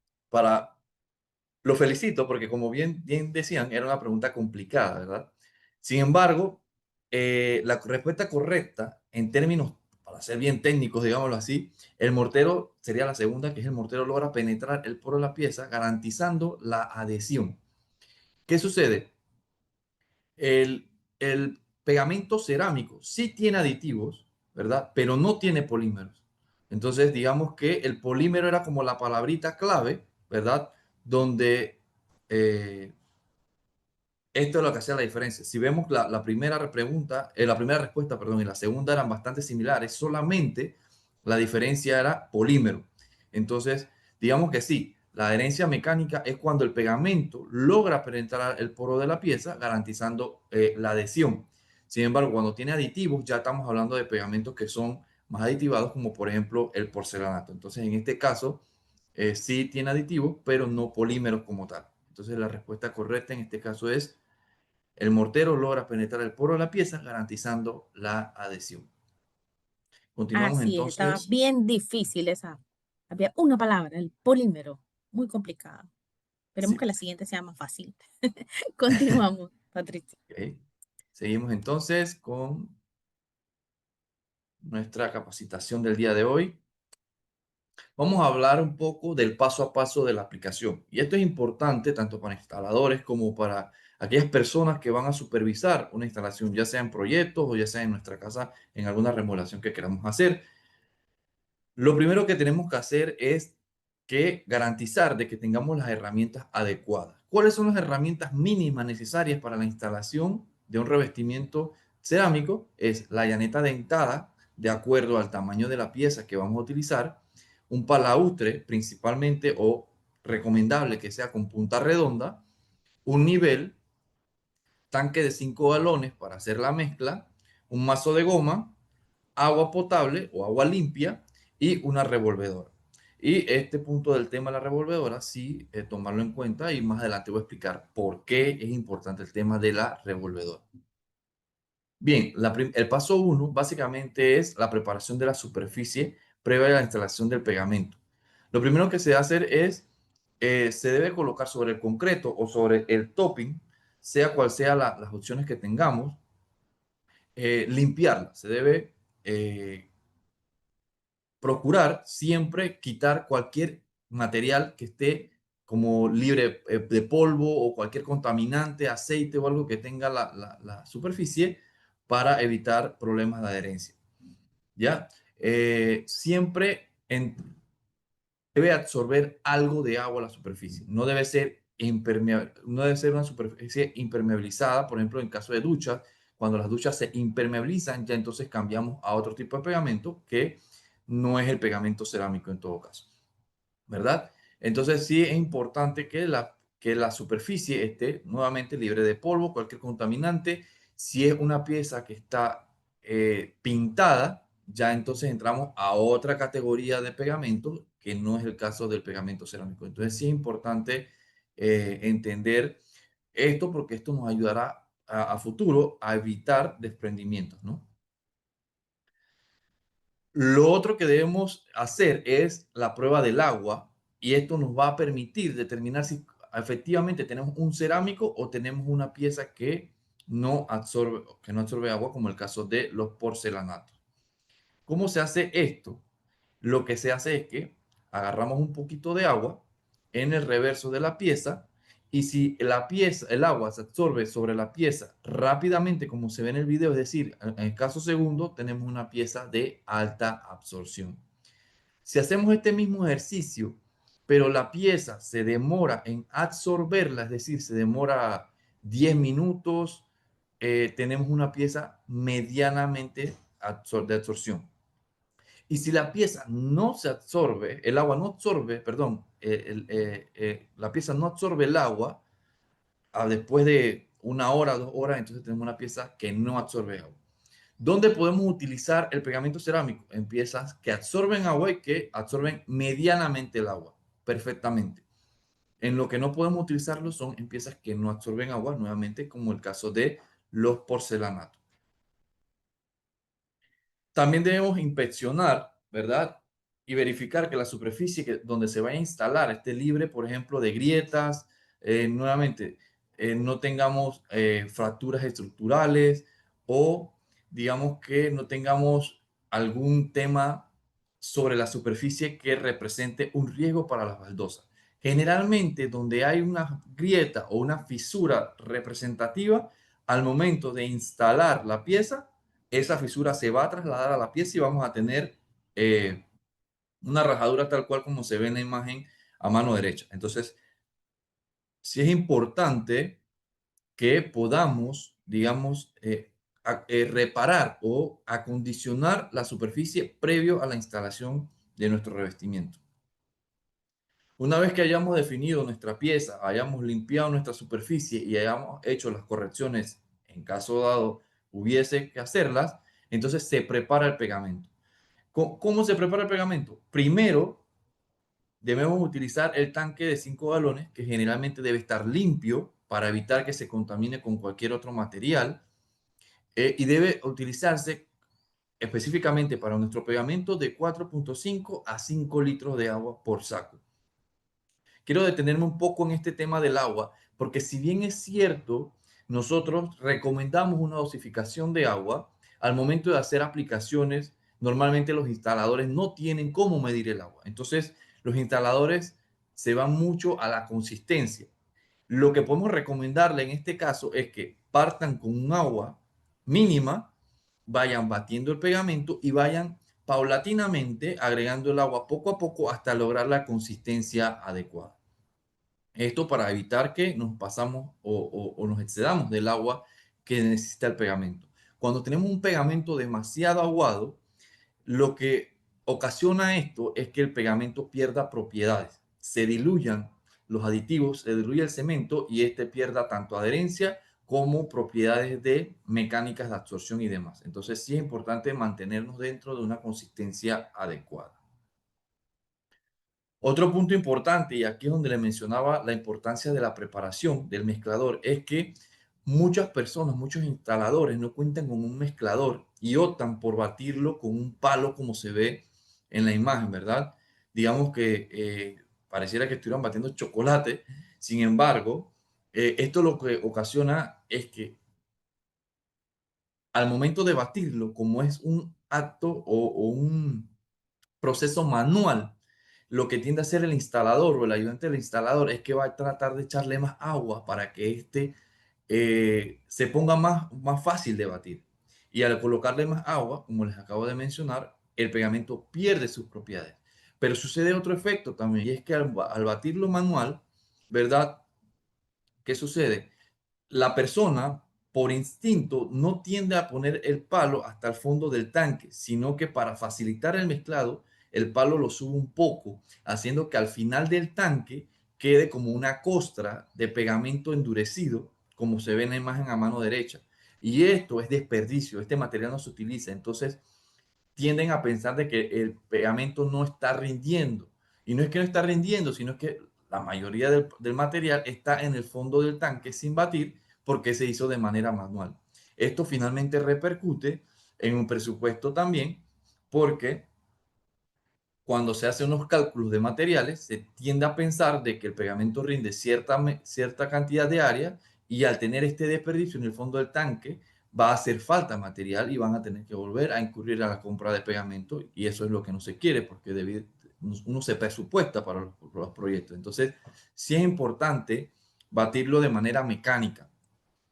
lo felicito porque como bien decían, era una pregunta complicada, ¿verdad? Sin embargo, la respuesta correcta en términos, para ser bien técnicos, digámoslo así, el mortero sería la segunda, que es el mortero logra penetrar el poro de la pieza garantizando la adhesión. ¿Qué sucede? El pegamento cerámico sí tiene aditivos, ¿verdad? Pero no tiene polímeros. Entonces, digamos que el polímero era como la palabrita clave, ¿verdad? Donde esto es lo que hacía la diferencia. Si vemos la primera pregunta, la primera respuesta, perdón, y la segunda eran bastante similares, solamente la diferencia era polímero. Entonces, digamos que sí, la adherencia mecánica es cuando el pegamento logra penetrar el poro de la pieza, garantizando la adhesión. Sin embargo, cuando tiene aditivos, ya estamos hablando de pegamentos que son más aditivados, como por ejemplo el porcelanato. Entonces, en este caso, sí tiene aditivos, pero no polímeros como tal. Entonces, la respuesta correcta en este caso es el mortero logra penetrar el poro de la pieza, garantizando la adhesión. Continuamos Así es, estaba entonces. bien difícil esa. Había una palabra, el polímero, muy complicada. Esperemos que Sí, la siguiente sea más fácil. Continuamos, Patricia. ok. Seguimos entonces con nuestra capacitación del día de hoy. Vamos a hablar un poco del paso a paso de la aplicación. Y esto es importante tanto para instaladores como para aquellas personas que van a supervisar una instalación, ya sea en proyectos o ya sea en nuestra casa, en alguna remodelación que queramos hacer. Lo primero que tenemos que hacer es que garantizar de que tengamos las herramientas adecuadas. ¿Cuáles son las herramientas mínimas necesarias para la instalación de un revestimiento cerámico? Es la llaneta dentada, de acuerdo al tamaño de la pieza que vamos a utilizar, un palaustre principalmente o recomendable que sea con punta redonda, un nivel, tanque de 5 galones para hacer la mezcla, un mazo de goma, agua potable o agua limpia y una revolvedora. Y este punto del tema de la revolvedora, sí, tomarlo en cuenta y más adelante voy a explicar por qué es importante el tema de la revolvedora. Bien, el paso uno básicamente es la preparación de la superficie previa a la instalación del pegamento. Lo primero que se debe hacer es, se debe colocar sobre el concreto o sobre el topping, sea cual sea las opciones que tengamos, limpiarla. Se debe procurar siempre quitar cualquier material que esté como libre de polvo o cualquier contaminante, aceite o algo que tenga la superficie para evitar problemas de adherencia. ¿Ya? Siempre debe absorber algo de agua a la superficie. No debe ser impermeable, no debe ser una superficie impermeabilizada, por ejemplo, en caso de duchas, cuando las duchas se impermeabilizan, ya entonces cambiamos a otro tipo de pegamento que no es el pegamento cerámico en todo caso, ¿verdad? Entonces sí es importante que la superficie esté nuevamente libre de polvo, cualquier contaminante. Si es una pieza que está pintada, ya entonces entramos a otra categoría de pegamento que no es el caso del pegamento cerámico. Entonces sí es importante entender esto porque esto nos ayudará a futuro a evitar desprendimientos, ¿no? Lo otro que debemos hacer es la prueba del agua y esto nos va a permitir determinar si efectivamente tenemos un cerámico o tenemos una pieza que no absorbe agua, como el caso de los porcelanatos. ¿Cómo se hace esto? Lo que se hace es que agarramos un poquito de agua en el reverso de la pieza y si la pieza, el agua se absorbe sobre la pieza rápidamente, como se ve en el video, es decir, en el caso segundo, tenemos una pieza de alta absorción. Si hacemos este mismo ejercicio, pero la pieza se demora en absorberla, es decir, se demora 10 minutos, tenemos una pieza medianamente de absorción. Y si la pieza no se absorbe, el agua no absorbe, perdón, la pieza no absorbe el agua después de 1 hora, 2 horas, entonces tenemos una pieza que no absorbe agua. ¿Dónde podemos utilizar el pegamento cerámico? En piezas que absorben agua y que absorben medianamente el agua, perfectamente. En lo que no podemos utilizarlo son en piezas que no absorben agua, nuevamente como el caso de los porcelanatos. También debemos inspeccionar, ¿verdad? Y verificar que la superficie donde se vaya a instalar esté libre, por ejemplo, de grietas. Nuevamente, no tengamos fracturas estructurales o digamos que no tengamos algún tema sobre la superficie que represente un riesgo para las baldosas. Generalmente, donde hay una grieta o una fisura representativa, al momento de instalar la pieza, esa fisura se va a trasladar a la pieza y vamos a tener una rajadura tal cual como se ve en la imagen a mano derecha. Entonces, sí es importante que podamos, digamos, reparar o acondicionar la superficie previo a la instalación de nuestro revestimiento. Una vez que hayamos definido nuestra pieza, hayamos limpiado nuestra superficie y hayamos hecho las correcciones, en caso dado hubiese que hacerlas, entonces se prepara el pegamento. ¿Cómo se prepara el pegamento? Primero, debemos utilizar el tanque de 5 galones, que generalmente debe estar limpio para evitar que se contamine con cualquier otro material, y debe utilizarse específicamente para nuestro pegamento de 4.5 a 5 litros de agua por saco. Quiero detenerme un poco en este tema del agua, porque si bien es cierto, nosotros recomendamos una dosificación de agua, al momento de hacer aplicaciones, normalmente los instaladores no tienen cómo medir el agua. Entonces, los instaladores se van mucho a la consistencia. Lo que podemos recomendarle en este caso es que partan con un agua mínima, vayan batiendo el pegamento y vayan paulatinamente agregando el agua poco a poco hasta lograr la consistencia adecuada. Esto para evitar que nos pasamos o nos excedamos del agua que necesita el pegamento. Cuando tenemos un pegamento demasiado aguado, lo que ocasiona esto es que el pegamento pierda propiedades, se diluyan los aditivos, se diluye el cemento y este pierda tanto adherencia como propiedades de mecánicas de absorción y demás. Entonces sí es importante mantenernos dentro de una consistencia adecuada. Otro punto importante, y aquí es donde le mencionaba la importancia de la preparación del mezclador, es que muchas personas, muchos instaladores no cuentan con un mezclador y optan por batirlo con un palo como se ve en la imagen, ¿verdad? Digamos que pareciera que estuvieran batiendo chocolate. Sin embargo, esto lo que ocasiona es que al momento de batirlo, como es un acto o un proceso manual, lo que tiende a hacer el instalador o el ayudante del instalador es que va a tratar de echarle más agua para que se ponga más fácil de batir. Y al colocarle más agua, como les acabo de mencionar, el pegamento pierde sus propiedades. Pero sucede otro efecto también, y es que al batirlo manual, ¿verdad? ¿Qué sucede? La persona, por instinto, no tiende a poner el palo hasta el fondo del tanque, sino que para facilitar el mezclado, el palo lo sube un poco, haciendo que al final del tanque quede como una costra de pegamento endurecido, como se ve en la imagen a mano derecha. Y esto es desperdicio, este material no se utiliza, entonces tienden a pensar de que el pegamento no está rindiendo. Y no es que no está rindiendo, sino que la mayoría del material está en el fondo del tanque sin batir porque se hizo de manera manual. Esto finalmente repercute en un presupuesto también porque cuando se hacen unos cálculos de materiales, se tiende a pensar de que el pegamento rinde cierta cantidad de área y al tener este desperdicio en el fondo del tanque, va a hacer falta material y van a tener que volver a incurrir a la compra de pegamento y eso es lo que no se quiere porque uno se presupuesta para los proyectos. Entonces, sí es importante batirlo de manera mecánica,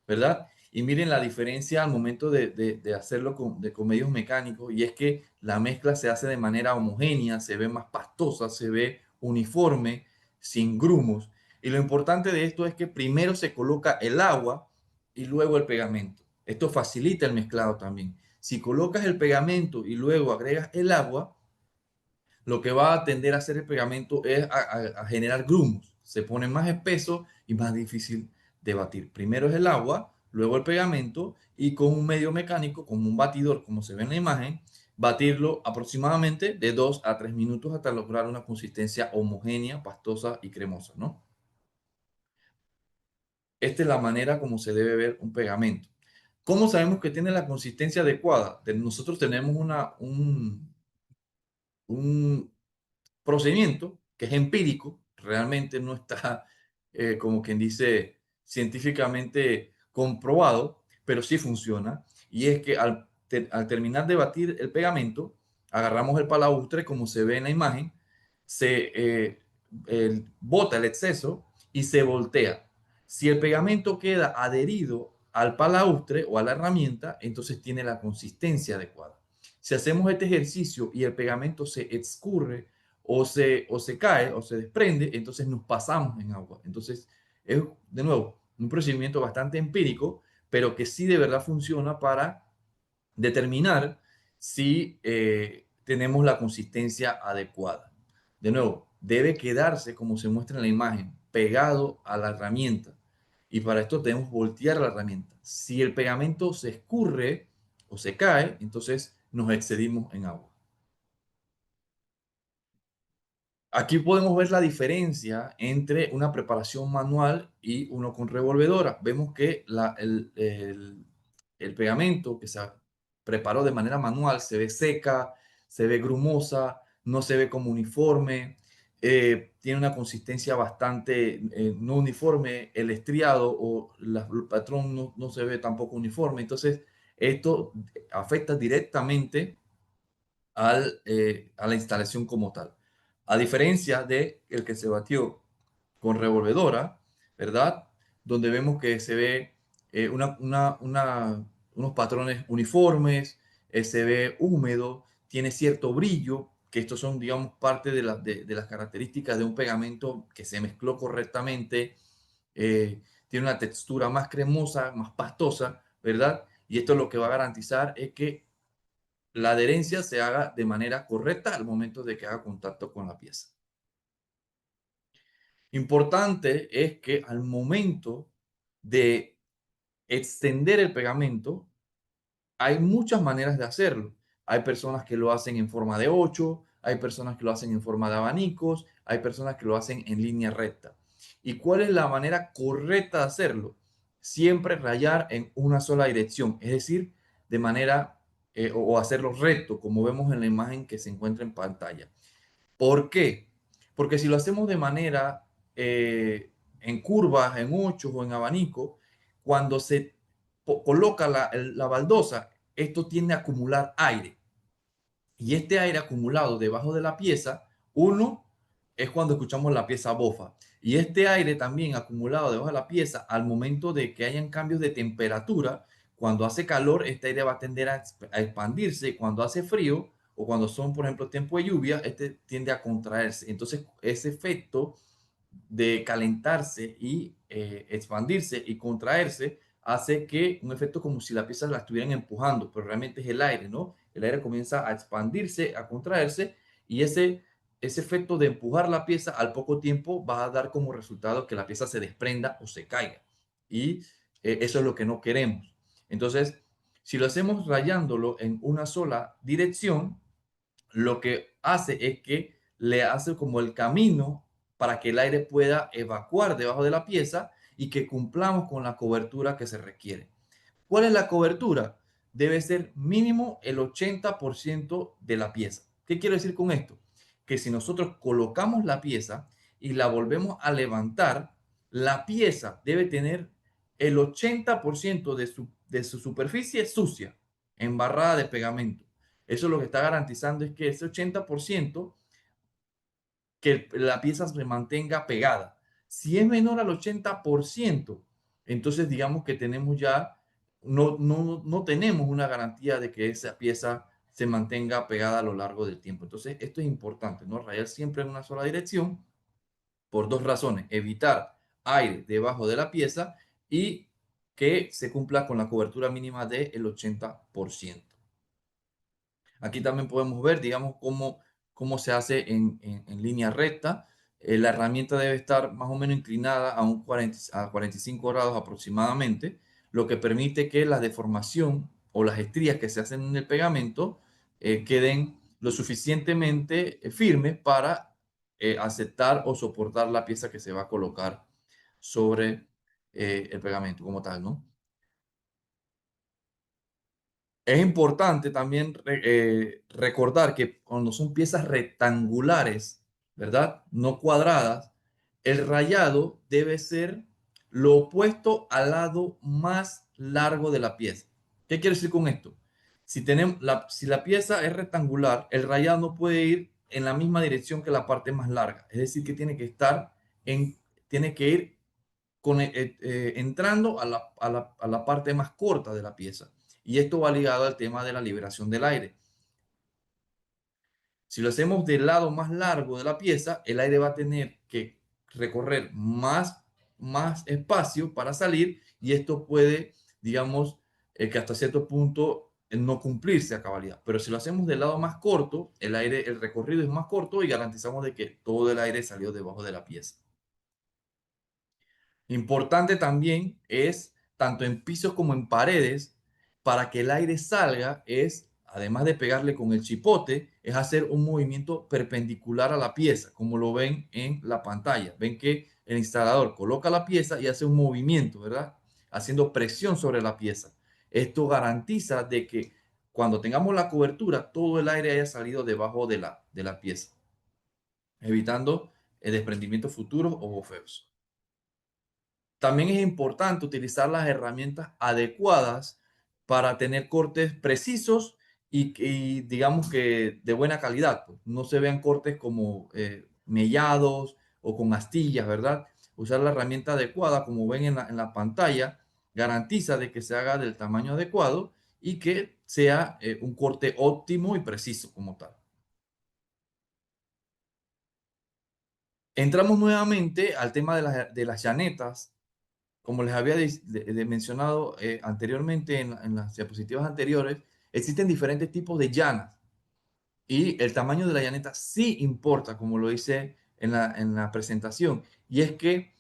¿verdad? Y miren la diferencia al momento de hacerlo con medios mecánicos, y es que la mezcla se hace de manera homogénea, se ve más pastosa, se ve uniforme, sin grumos. Y lo importante de esto es que primero se coloca el agua y luego el pegamento. Esto facilita el mezclado también. Si colocas el pegamento y luego agregas el agua, lo que va a tender a hacer el pegamento es a generar grumos. Se pone más espeso y más difícil de batir. Primero es el agua, luego el pegamento y con un medio mecánico, como un batidor, como se ve en la imagen, batirlo aproximadamente de 2 a 3 minutos hasta lograr una consistencia homogénea, pastosa y cremosa, ¿no? Esta es la manera como se debe ver un pegamento. ¿Cómo sabemos que tiene la consistencia adecuada? Nosotros tenemos un procedimiento que es empírico, realmente no está, como quien dice, científicamente comprobado, pero sí funciona. Y es que al terminar de batir el pegamento, agarramos el palaustre, como se ve en la imagen, bota el exceso y se voltea. Si el pegamento queda adherido al palaustre o a la herramienta, entonces tiene la consistencia adecuada. Si hacemos este ejercicio y el pegamento se escurre o se cae o se desprende, entonces nos pasamos en agua. Entonces es, de nuevo, un procedimiento bastante empírico, pero que sí de verdad funciona para determinar si tenemos la consistencia adecuada. De nuevo, debe quedarse, como se muestra en la imagen, pegado a la herramienta. Y para esto tenemos que voltear la herramienta. Si el pegamento se escurre o se cae, entonces nos excedimos en agua. Aquí podemos ver la diferencia entre una preparación manual y uno con revolvedora. Vemos que el pegamento que se preparó de manera manual se ve seca, se ve grumosa, no se ve como uniforme, tiene una consistencia bastante no uniforme, el estriado o el patrón no se ve tampoco uniforme. Entonces, esto afecta directamente a la instalación como tal. A diferencia de el que se batió con revolvedora, ¿verdad? Donde vemos que se ve unos patrones uniformes, se ve húmedo, tiene cierto brillo, que estos son, digamos, parte de las características de un pegamento que se mezcló correctamente, tiene una textura más cremosa, más pastosa, ¿verdad? Y esto lo que va a garantizar es que la adherencia se haga de manera correcta al momento de que haga contacto con la pieza. Importante es que al momento de extender el pegamento, hay muchas maneras de hacerlo. Hay personas que lo hacen en forma de 8, hay personas que lo hacen en forma de abanicos, hay personas que lo hacen en línea recta. ¿Y cuál es la manera correcta de hacerlo? Siempre rayar en una sola dirección, es decir, de manera o hacerlo recto, como vemos en la imagen que se encuentra en pantalla. ¿Por qué? Porque si lo hacemos de manera en curvas, en 8 o en abanico, cuando se coloca la baldosa, esto tiende a acumular aire. Y este aire acumulado debajo de la pieza, uno, es cuando escuchamos la pieza bofa. Y este aire también acumulado debajo de la pieza, al momento de que hayan cambios de temperatura, cuando hace calor, este aire va a tender a expandirse. Cuando hace frío o cuando son, por ejemplo, tiempo de lluvia, este tiende a contraerse. Entonces, ese efecto de calentarse y expandirse y contraerse hace que un efecto como si la pieza la estuvieran empujando, pero realmente es el aire, ¿no? El aire comienza a expandirse, a contraerse y ese efecto de empujar la pieza al poco tiempo va a dar como resultado que la pieza se desprenda o se caiga. Y eso es lo que no queremos. Entonces, si lo hacemos rayándolo en una sola dirección, lo que hace es que le hace como el camino para que el aire pueda evacuar debajo de la pieza y que cumplamos con la cobertura que se requiere. ¿Cuál es la cobertura? Debe ser mínimo el 80% de la pieza. ¿Qué quiero decir con esto? Que si nosotros colocamos la pieza y la volvemos a levantar, la pieza debe tener el 80% de su superficie sucia, embarrada de pegamento. Eso lo que está garantizando es que ese 80% que la pieza se mantenga pegada. Si es menor al 80%, entonces digamos que tenemos ya, no tenemos una garantía de que esa pieza se mantenga pegada a lo largo del tiempo. Entonces, esto es importante, ¿no? Rayar siempre en una sola dirección por dos razones: evitar aire debajo de la pieza y que se cumpla con la cobertura mínima del 80%. Aquí también podemos ver, digamos, cómo se hace en línea recta. La herramienta debe estar más o menos inclinada a 45 grados aproximadamente, lo que permite que la deformación o las estrías que se hacen en el pegamento queden lo suficientemente firmes para aceptar o soportar la pieza que se va a colocar sobre el pegamento como tal, ¿no? Es importante también recordar que cuando son piezas rectangulares, ¿verdad? No cuadradas, el rayado debe ser lo opuesto al lado más largo de la pieza. ¿Qué quiere decir con esto? Si la pieza es rectangular, el rayado no puede ir en la misma dirección que la parte más larga. Es decir, que tiene que ir entrando a la parte más corta de la pieza. Y esto va ligado al tema de la liberación del aire. Si lo hacemos del lado más largo de la pieza, el aire va a tener que recorrer más espacio para salir y esto puede, digamos, que hasta cierto punto no cumplirse a cabalidad. Pero si lo hacemos del lado más corto, el recorrido es más corto y garantizamos de que todo el aire salió debajo de la pieza. Importante también es, tanto en pisos como en paredes, para que el aire salga, además de pegarle con el chipote, es hacer un movimiento perpendicular a la pieza, como lo ven en la pantalla. Ven que el instalador coloca la pieza y hace un movimiento, ¿verdad? Haciendo presión sobre la pieza. Esto garantiza de que cuando tengamos la cobertura, todo el aire haya salido debajo de la pieza, evitando el desprendimiento futuro o bofeos. También es importante utilizar las herramientas adecuadas para tener cortes precisos y digamos que de buena calidad, pues. No se vean cortes como mellados o con astillas, ¿verdad? Usar la herramienta adecuada, como ven en la pantalla, garantiza de que se haga del tamaño adecuado y que sea un corte óptimo y preciso como tal. Entramos nuevamente al tema de las llanetas. Como les había mencionado anteriormente en las diapositivas anteriores, existen diferentes tipos de llanas y el tamaño de la llaneta sí importa, como lo hice en la presentación. Y es que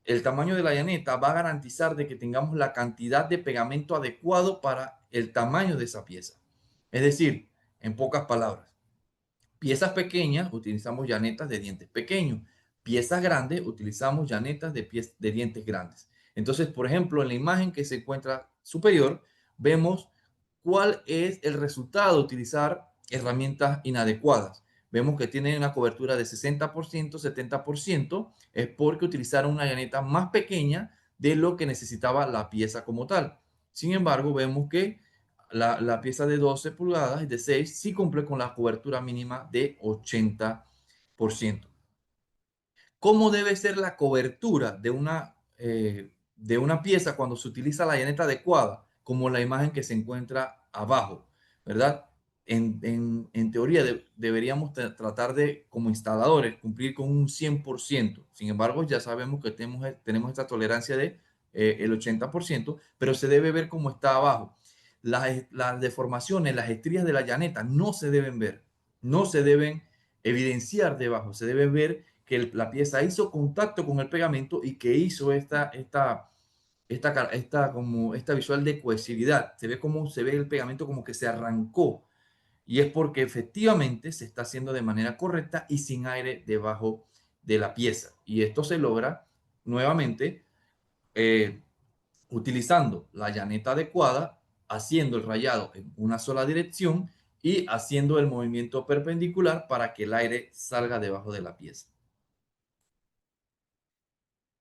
el tamaño de la llaneta va a garantizar de que tengamos la cantidad de pegamento adecuado para el tamaño de esa pieza. Es decir, en pocas palabras, piezas pequeñas utilizamos llanetas de dientes pequeños. Piezas grandes utilizamos llanetas de dientes grandes. Entonces, por ejemplo, en la imagen que se encuentra superior, vemos cuál es el resultado de utilizar herramientas inadecuadas. Vemos que tienen una cobertura de 60%, 70%, es porque utilizaron una llaneta más pequeña de lo que necesitaba la pieza como tal. Sin embargo, vemos que la pieza de 12 pulgadas y de 6 sí cumple con la cobertura mínima de 80%. ¿Cómo debe ser la cobertura de una pieza cuando se utiliza la llaneta adecuada? Como la imagen que se encuentra abajo, ¿verdad? En teoría deberíamos tratar de, como instaladores, cumplir con un 100%. Sin embargo, ya sabemos que tenemos esta tolerancia de el 80%, pero se debe ver cómo está abajo. Las deformaciones, las estrías de la llaneta no se deben ver, no se deben evidenciar debajo, se debe ver que la pieza hizo contacto con el pegamento y que hizo como esta visual de cohesividad. Se ve como se ve el pegamento como que se arrancó y es porque efectivamente se está haciendo de manera correcta y sin aire debajo de la pieza. Y esto se logra nuevamente eh, utilizando la llaneta adecuada, haciendo el rayado en una sola dirección y haciendo el movimiento perpendicular para que el aire salga debajo de la pieza.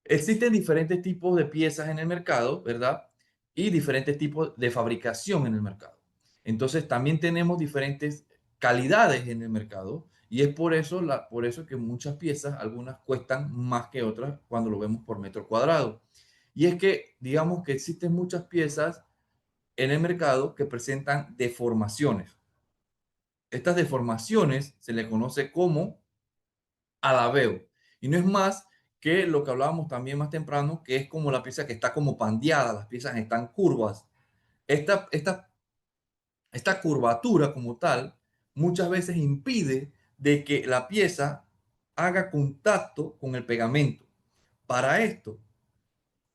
Existen diferentes tipos de piezas en el mercado, ¿verdad? Y diferentes tipos de fabricación en el mercado. Entonces, también tenemos diferentes calidades en el mercado y es por eso que muchas piezas, algunas cuestan más que otras cuando lo vemos por metro cuadrado. Y es que, digamos que existen muchas piezas en el mercado que presentan deformaciones. Estas deformaciones se le conoce como alabeo. Y no es más que lo que hablábamos también más temprano, que es como la pieza que está como pandeada, las piezas están curvas. Esta, esta, esta curvatura como tal muchas veces impide de que la pieza haga contacto con el pegamento. Para esto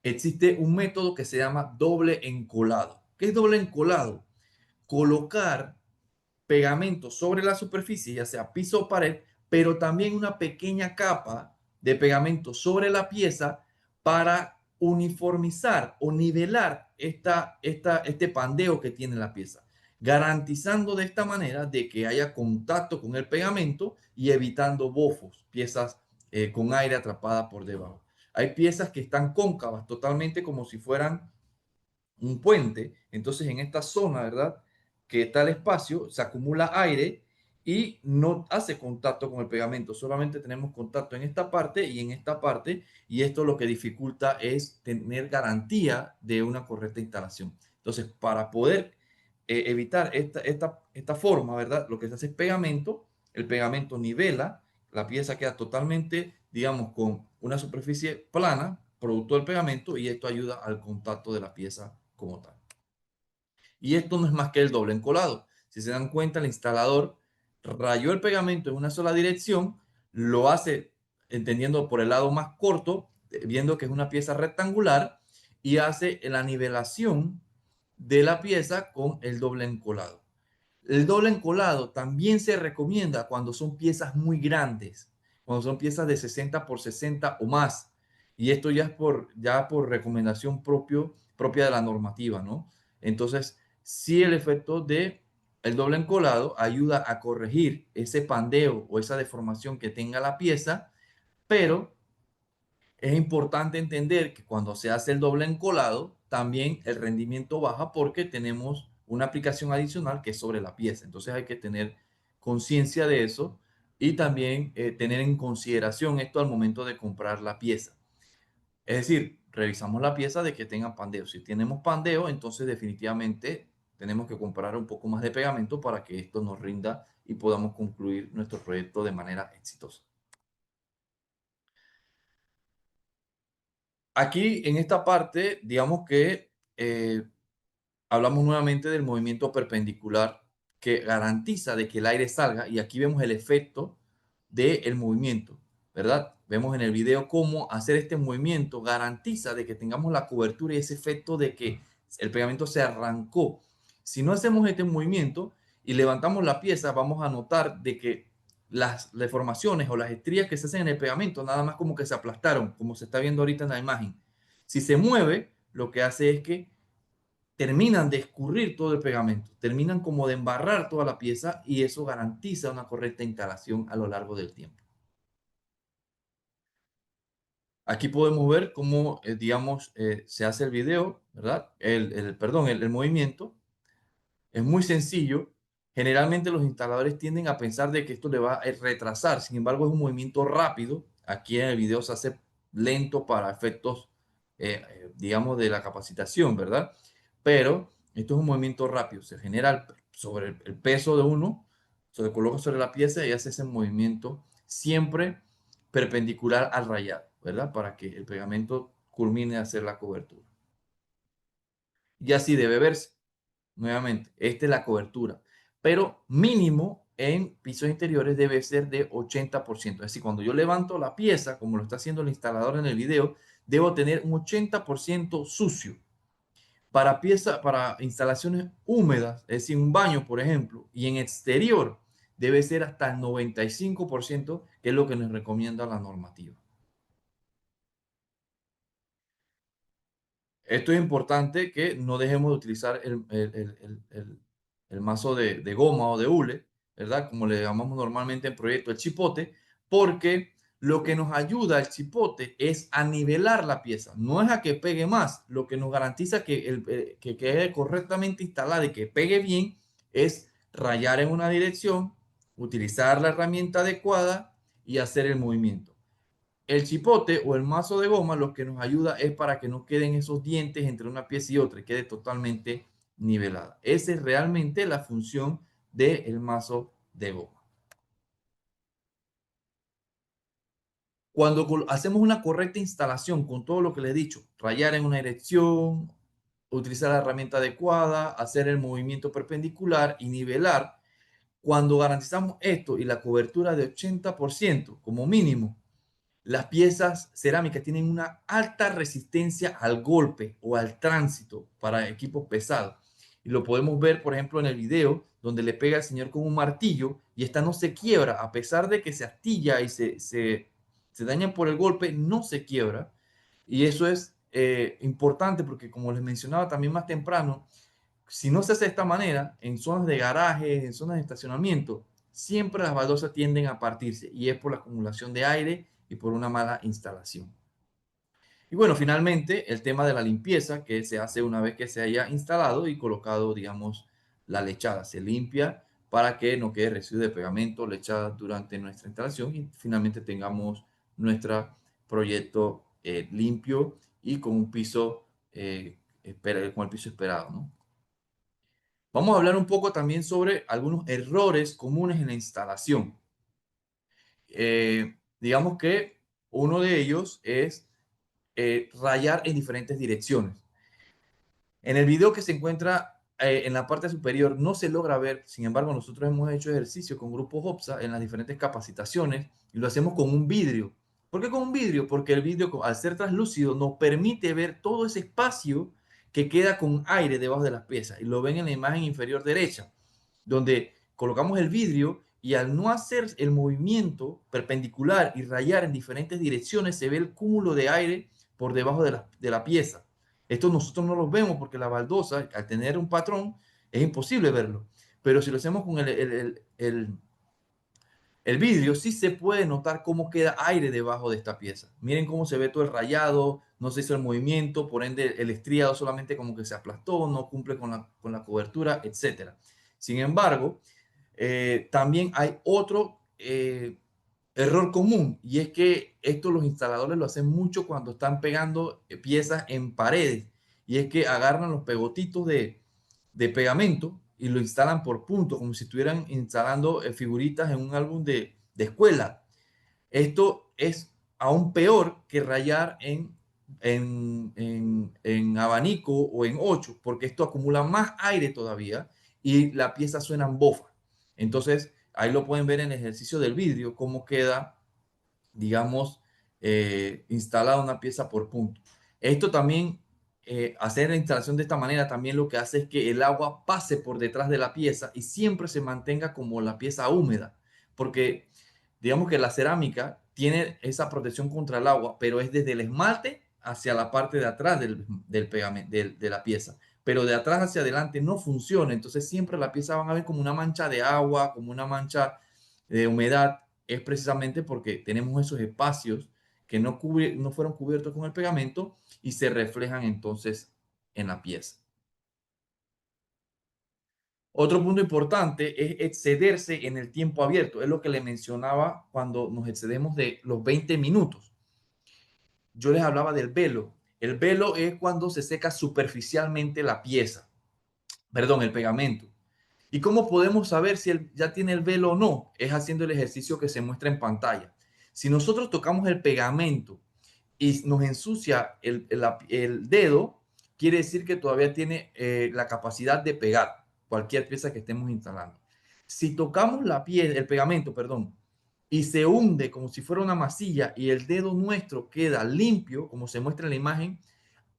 existe un método que se llama doble encolado. ¿Qué es doble encolado? Colocar pegamento sobre la superficie, ya sea piso o pared, pero también una pequeña capa de pegamento sobre la pieza para uniformizar o nivelar este pandeo que tiene la pieza, garantizando de esta manera de que haya contacto con el pegamento y evitando bofos, piezas con aire atrapada por debajo. Hay piezas que están cóncavas totalmente como si fueran un puente. Entonces, en esta zona, ¿verdad? Que está el espacio, se acumula aire y no hace contacto con el pegamento. Solamente tenemos contacto en esta parte y en esta parte. Y esto lo que dificulta es tener garantía de una correcta instalación. Entonces, para poder evitar esta forma, ¿verdad? Lo que se hace es pegamento. El pegamento nivela. La pieza queda totalmente, digamos, con una superficie plana, producto del pegamento, y esto ayuda al contacto de la pieza como tal. Y esto no es más que el doble encolado. Si se dan cuenta, el instalador rayó el pegamento en una sola dirección, lo hace entendiendo por el lado más corto, viendo que es una pieza rectangular, y hace la nivelación de la pieza con el doble encolado. El doble encolado también se recomienda cuando son piezas muy grandes, cuando son piezas de 60 por 60 o más. Y esto ya por recomendación propia de la normativa, ¿no? Entonces, sí el efecto de el doble encolado ayuda a corregir ese pandeo o esa deformación que tenga la pieza, pero es importante entender que cuando se hace el doble encolado, también el rendimiento baja porque tenemos una aplicación adicional que es sobre la pieza. Entonces hay que tener conciencia de eso y también tener en consideración esto al momento de comprar la pieza. Es decir, revisamos la pieza de que tenga pandeo. Si tenemos pandeo, entonces definitivamente tenemos que comprar un poco más de pegamento para que esto nos rinda y podamos concluir nuestro proyecto de manera exitosa. Aquí en esta parte, digamos que hablamos nuevamente del movimiento perpendicular que garantiza de que el aire salga y aquí vemos el efecto del movimiento, ¿verdad? Vemos en el video cómo hacer este movimiento garantiza de que tengamos la cobertura y ese efecto de que el pegamento se arrancó. Si no hacemos este movimiento y levantamos la pieza, vamos a notar de que las deformaciones o las estrías que se hacen en el pegamento nada más como que se aplastaron, como se está viendo ahorita en la imagen. Si se mueve, lo que hace es que terminan de escurrir todo el pegamento, terminan como de embarrar toda la pieza y eso garantiza una correcta instalación a lo largo del tiempo. Aquí podemos ver cómo, digamos, se hace el video, ¿verdad? El movimiento. Es muy sencillo. Generalmente los instaladores tienden a pensar de que esto le va a retrasar. Sin embargo, es un movimiento rápido Aquí en el video se hace lento para efectos, digamos, de la capacitación, ¿verdad? Pero esto es un movimiento rápido. Se genera sobre el peso de uno, se coloca sobre la pieza y hace ese movimiento siempre perpendicular al rayado, ¿verdad? Para que el pegamento culmine a hacer la cobertura. Y así debe verse. Nuevamente, esta es la cobertura, pero mínimo en pisos interiores debe ser de 80%. Es decir, cuando yo levanto la pieza, como lo está haciendo el instalador en el video, debo tener un 80% sucio. Para instalaciones húmedas, es decir, un baño, por ejemplo, y en exterior, debe ser hasta el 95%, que es lo que nos recomienda la normativa. Esto es importante que no dejemos de utilizar el mazo de goma o de hule, ¿verdad? Como le llamamos normalmente en proyecto el chipote, porque lo que nos ayuda el chipote es a nivelar la pieza, no es a que pegue más. Lo que nos garantiza que quede correctamente instalada y que pegue bien es rayar en una dirección, utilizar la herramienta adecuada y hacer el movimiento. El chipote o el mazo de goma lo que nos ayuda es para que no queden esos dientes entre una pieza y otra y quede totalmente nivelada. Esa es realmente la función del mazo de goma. Cuando hacemos una correcta instalación con todo lo que le he dicho, rayar en una dirección, utilizar la herramienta adecuada, hacer el movimiento perpendicular y nivelar, cuando garantizamos esto y la cobertura de 80% como mínimo, las piezas cerámicas tienen una alta resistencia al golpe o al tránsito para equipos pesados. Y lo podemos ver, por ejemplo, en el video donde le pega al señor con un martillo y esta no se quiebra, a pesar de que se astilla y se daña por el golpe, no se quiebra. Y eso es importante porque, como les mencionaba también más temprano, si no se hace de esta manera, en zonas de garajes, en zonas de estacionamiento, siempre las baldosas tienden a partirse y es por la acumulación de aire y por una mala instalación. Y bueno, finalmente el tema de la limpieza que se hace una vez que se haya instalado y colocado, digamos, la lechada. Se limpia para que no quede residuo de pegamento, lechada durante nuestra instalación y finalmente tengamos nuestro proyecto limpio y con un piso, con el piso esperado, ¿no? Vamos a hablar un poco también sobre algunos errores comunes en la instalación. Digamos que uno de ellos es rayar en diferentes direcciones. En el video que se encuentra en la parte superior no se logra ver, sin embargo nosotros hemos hecho ejercicio con grupos OPSA en las diferentes capacitaciones y lo hacemos con un vidrio. ¿Por qué con un vidrio? Porque el vidrio al ser translúcido nos permite ver todo ese espacio que queda con aire debajo de las piezas y lo ven en la imagen inferior derecha, donde colocamos el vidrio y al no hacer el movimiento perpendicular y rayar en diferentes direcciones se ve el cúmulo de aire por debajo de la pieza. Esto nosotros no lo vemos porque la baldosa, al tener un patrón, es imposible verlo. Pero si lo hacemos con el vidrio, sí se puede notar cómo queda aire debajo de esta pieza. Miren cómo se ve todo el rayado, no se hizo el movimiento, por ende el estriado solamente como que se aplastó, no cumple con la cobertura, etc. Sin embargo, también hay otro error común y es que esto los instaladores lo hacen mucho cuando están pegando piezas en paredes y es que agarran los pegotitos de pegamento y lo instalan por puntos como si estuvieran instalando figuritas en un álbum de escuela. Esto es aún peor que rayar en abanico o en 8 porque esto acumula más aire todavía y la pieza suena bofa. Entonces, ahí lo pueden ver en el ejercicio del vidrio, cómo queda, digamos, instalada una pieza por punto. Esto también, hacer la instalación de esta manera, también lo que hace es que el agua pase por detrás de la pieza y siempre se mantenga como la pieza húmeda, porque digamos que la cerámica tiene esa protección contra el agua, pero es desde el esmalte hacia la parte de atrás del pegamento, de la pieza. Pero de atrás hacia adelante no funciona. Entonces siempre la pieza van a ver como una mancha de agua, como una mancha de humedad. Es precisamente porque tenemos esos espacios que no fueron cubiertos con el pegamento y se reflejan entonces en la pieza. Otro punto importante es excederse en el tiempo abierto. Es lo que le mencionaba cuando nos excedemos de los 20 minutos. Yo les hablaba del velo. El velo es cuando se seca superficialmente la pieza, perdón, el pegamento. ¿Y cómo podemos saber si ya tiene el velo o no? Es haciendo el ejercicio que se muestra en pantalla. Si nosotros tocamos el pegamento y nos ensucia el dedo, quiere decir que todavía tiene la capacidad de pegar cualquier pieza que estemos instalando. Si tocamos la piel, el pegamento, perdón, y se hunde como si fuera una masilla y el dedo nuestro queda limpio, como se muestra en la imagen,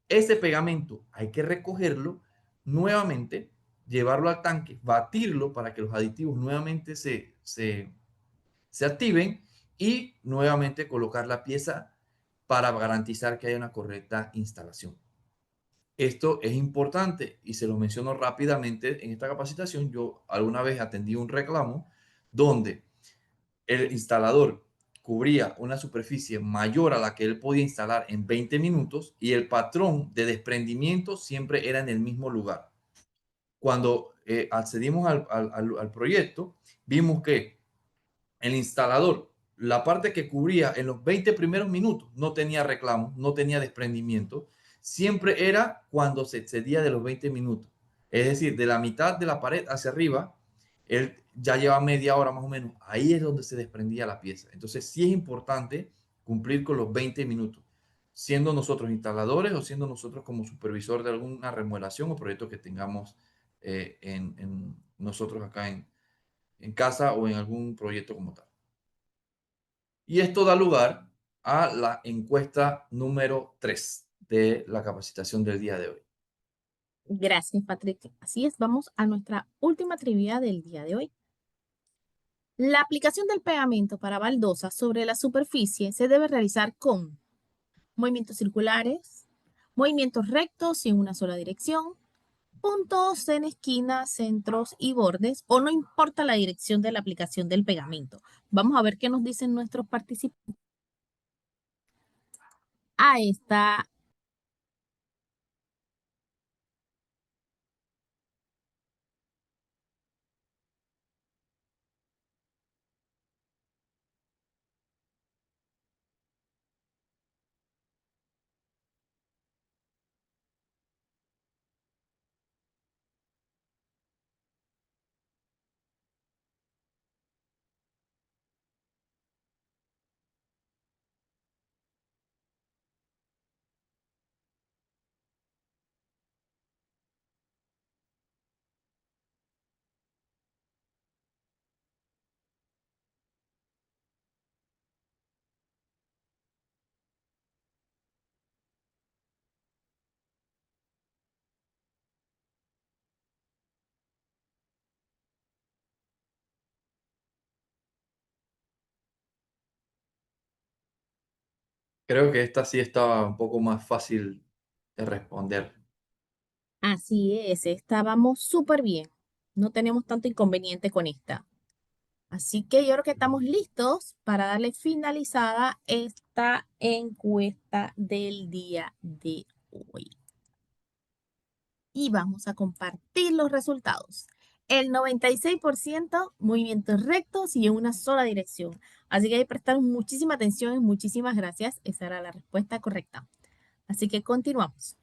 ese pegamento hay que recogerlo nuevamente, llevarlo al tanque, batirlo para que los aditivos nuevamente se activen y nuevamente colocar la pieza para garantizar que haya una correcta instalación. Esto es importante y se lo menciono rápidamente en esta capacitación. Yo alguna vez atendí un reclamo donde el instalador cubría una superficie mayor a la que él podía instalar en 20 minutos y el patrón de desprendimiento siempre era en el mismo lugar. Cuando accedimos al proyecto, vimos que el instalador, la parte que cubría en los 20 primeros minutos, no tenía reclamo, no tenía desprendimiento, siempre era cuando se excedía de los 20 minutos. Es decir, de la mitad de la pared hacia arriba, él ya lleva media hora más o menos. Ahí es donde se desprendía la pieza. Entonces, sí es importante cumplir con los 20 minutos, siendo nosotros instaladores o siendo nosotros como supervisor de alguna remodelación o proyecto que tengamos nosotros acá en casa o en algún proyecto como tal. Y esto da lugar a la encuesta número 3 de la capacitación del día de hoy. Gracias, Patricia. Así es, vamos a nuestra última trivia del día de hoy. La aplicación del pegamento para baldosas sobre la superficie se debe realizar con movimientos circulares, movimientos rectos y en una sola dirección, puntos en esquinas, centros y bordes, o no importa la dirección de la aplicación del pegamento. Vamos a ver qué nos dicen nuestros participantes a esta. Creo que esta sí estaba un poco más fácil de responder. Así es, estábamos súper bien. No tenemos tanto inconveniente con esta. Así que yo creo que estamos listos para darle finalizada esta encuesta del día de hoy. Y vamos a compartir los resultados. El 96% movimientos rectos y en una sola dirección. Así que hay que prestar muchísima atención y muchísimas gracias. Esa era la respuesta correcta. Así que continuamos.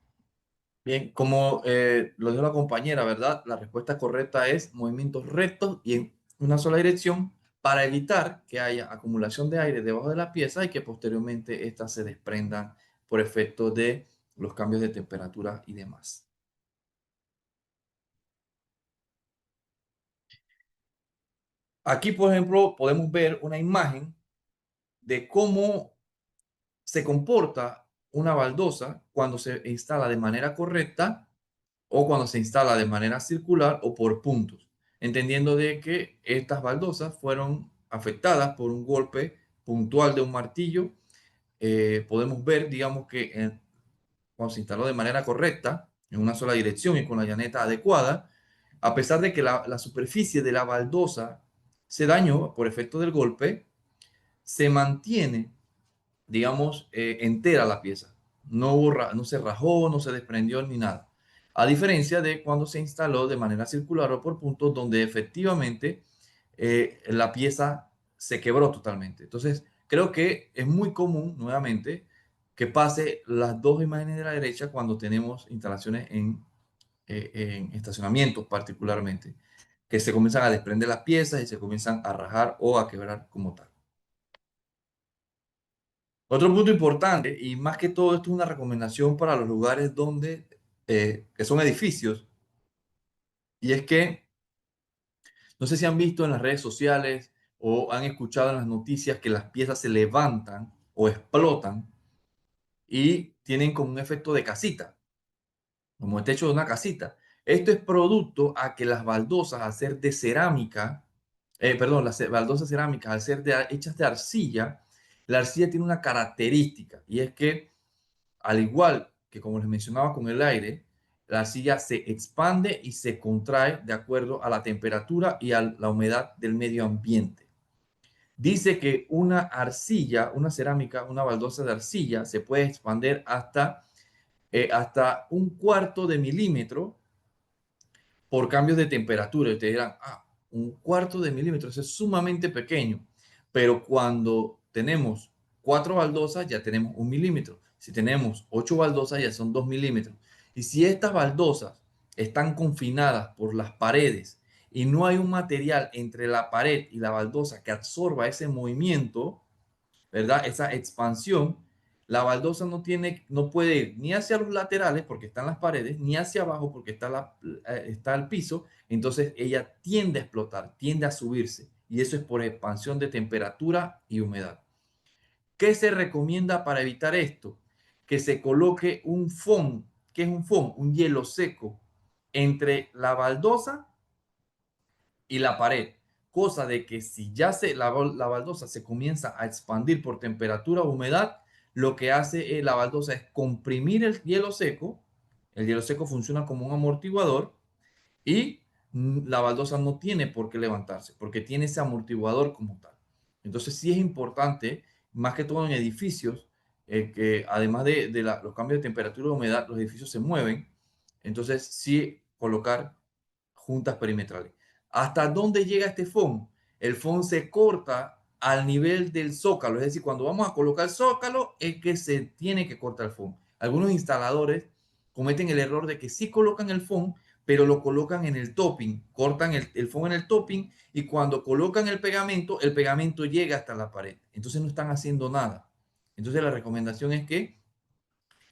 Bien, como lo dijo la compañera, ¿verdad? La respuesta correcta es movimientos rectos y en una sola dirección para evitar que haya acumulación de aire debajo de la pieza y que posteriormente éstas se desprendan por efecto de los cambios de temperatura y demás. Aquí, por ejemplo, podemos ver una imagen de cómo se comporta una baldosa cuando se instala de manera correcta o cuando se instala de manera circular o por puntos, entendiendo de que estas baldosas fueron afectadas por un golpe puntual de un martillo. Podemos ver, digamos que cuando se instaló de manera correcta, en una sola dirección y con la llaneta adecuada, a pesar de que la superficie de la baldosa se dañó por efecto del golpe, se mantiene, digamos, entera la pieza. No se rajó, no se desprendió ni nada. A diferencia de cuando se instaló de manera circular o por puntos, donde efectivamente la pieza se quebró totalmente. Entonces, creo que es muy común, nuevamente, que pase las dos imágenes de la derecha cuando tenemos instalaciones en estacionamientos particularmente, que se comienzan a desprender las piezas y se comienzan a rajar o a quebrar como tal. Otro punto importante, y más que todo esto es una recomendación para los lugares donde, que son edificios, y es que no sé si han visto en las redes sociales o han escuchado en las noticias que las piezas se levantan o explotan y tienen como un efecto de casita, como el techo de una casita. Esto es producto a que las baldosas, al ser de cerámica, perdón, las baldosas cerámicas, al ser hechas de arcilla, la arcilla tiene una característica y es que, al igual que como les mencionaba con el aire, la arcilla se expande y se contrae de acuerdo a la temperatura y a la humedad del medio ambiente. Dice que una arcilla, una cerámica, una baldosa de arcilla se puede expandir hasta 1/4 de milímetro por cambios de temperatura. Y ustedes dirán, 1/4 de milímetro, eso es sumamente pequeño. Pero cuando tenemos 4 baldosas, ya tenemos 1 milímetro. Si tenemos 8 baldosas, ya son 2 milímetros. Y si estas baldosas están confinadas por las paredes y no hay un material entre la pared y la baldosa que absorba ese movimiento, ¿verdad? Esa expansión, la baldosa no puede ir ni hacia los laterales porque están las paredes, ni hacia abajo porque está el piso. Entonces ella tiende a explotar, tiende a subirse. Y eso es por expansión de temperatura y humedad. ¿Qué se recomienda para evitar esto? Que se coloque un foam. ¿Qué es un foam? Un hielo seco entre la baldosa y la pared, cosa de que si ya la baldosa se comienza a expandir por temperatura o humedad, lo que hace la baldosa es comprimir el hielo seco funciona como un amortiguador y la baldosa no tiene por qué levantarse, porque tiene ese amortiguador como tal. Entonces sí es importante, más que todo en edificios, que además de los cambios de temperatura y humedad, los edificios se mueven, entonces sí colocar juntas perimetrales. ¿Hasta dónde llega este foam? El foam se corta al nivel del zócalo, es decir, cuando vamos a colocar el zócalo es que se tiene que cortar el foam. Algunos instaladores cometen el error de que sí colocan el foam, pero lo colocan en el topping, cortan el foam en el topping y cuando colocan el pegamento llega hasta la pared. Entonces no están haciendo nada. Entonces la recomendación es que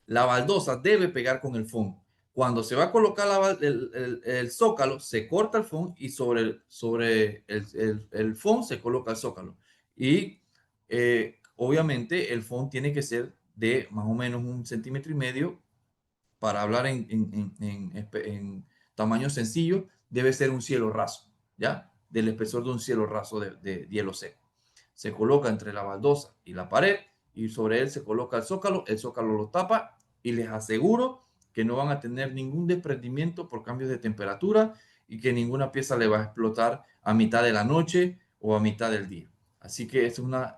la baldosa debe pegar con el foam. Cuando se va a colocar el zócalo, se corta el foam y sobre el foam se coloca el zócalo. Y obviamente el foam tiene que ser de más o menos 1,5 cm. Para hablar en tamaño sencillo, debe ser un cielo raso, ¿ya? Del espesor de un cielo raso de hielo seco. Se coloca entre la baldosa y la pared y sobre él se coloca el zócalo lo tapa y les aseguro que no van a tener ningún desprendimiento por cambios de temperatura y que ninguna pieza le va a explotar a mitad de la noche o a mitad del día. Así que es una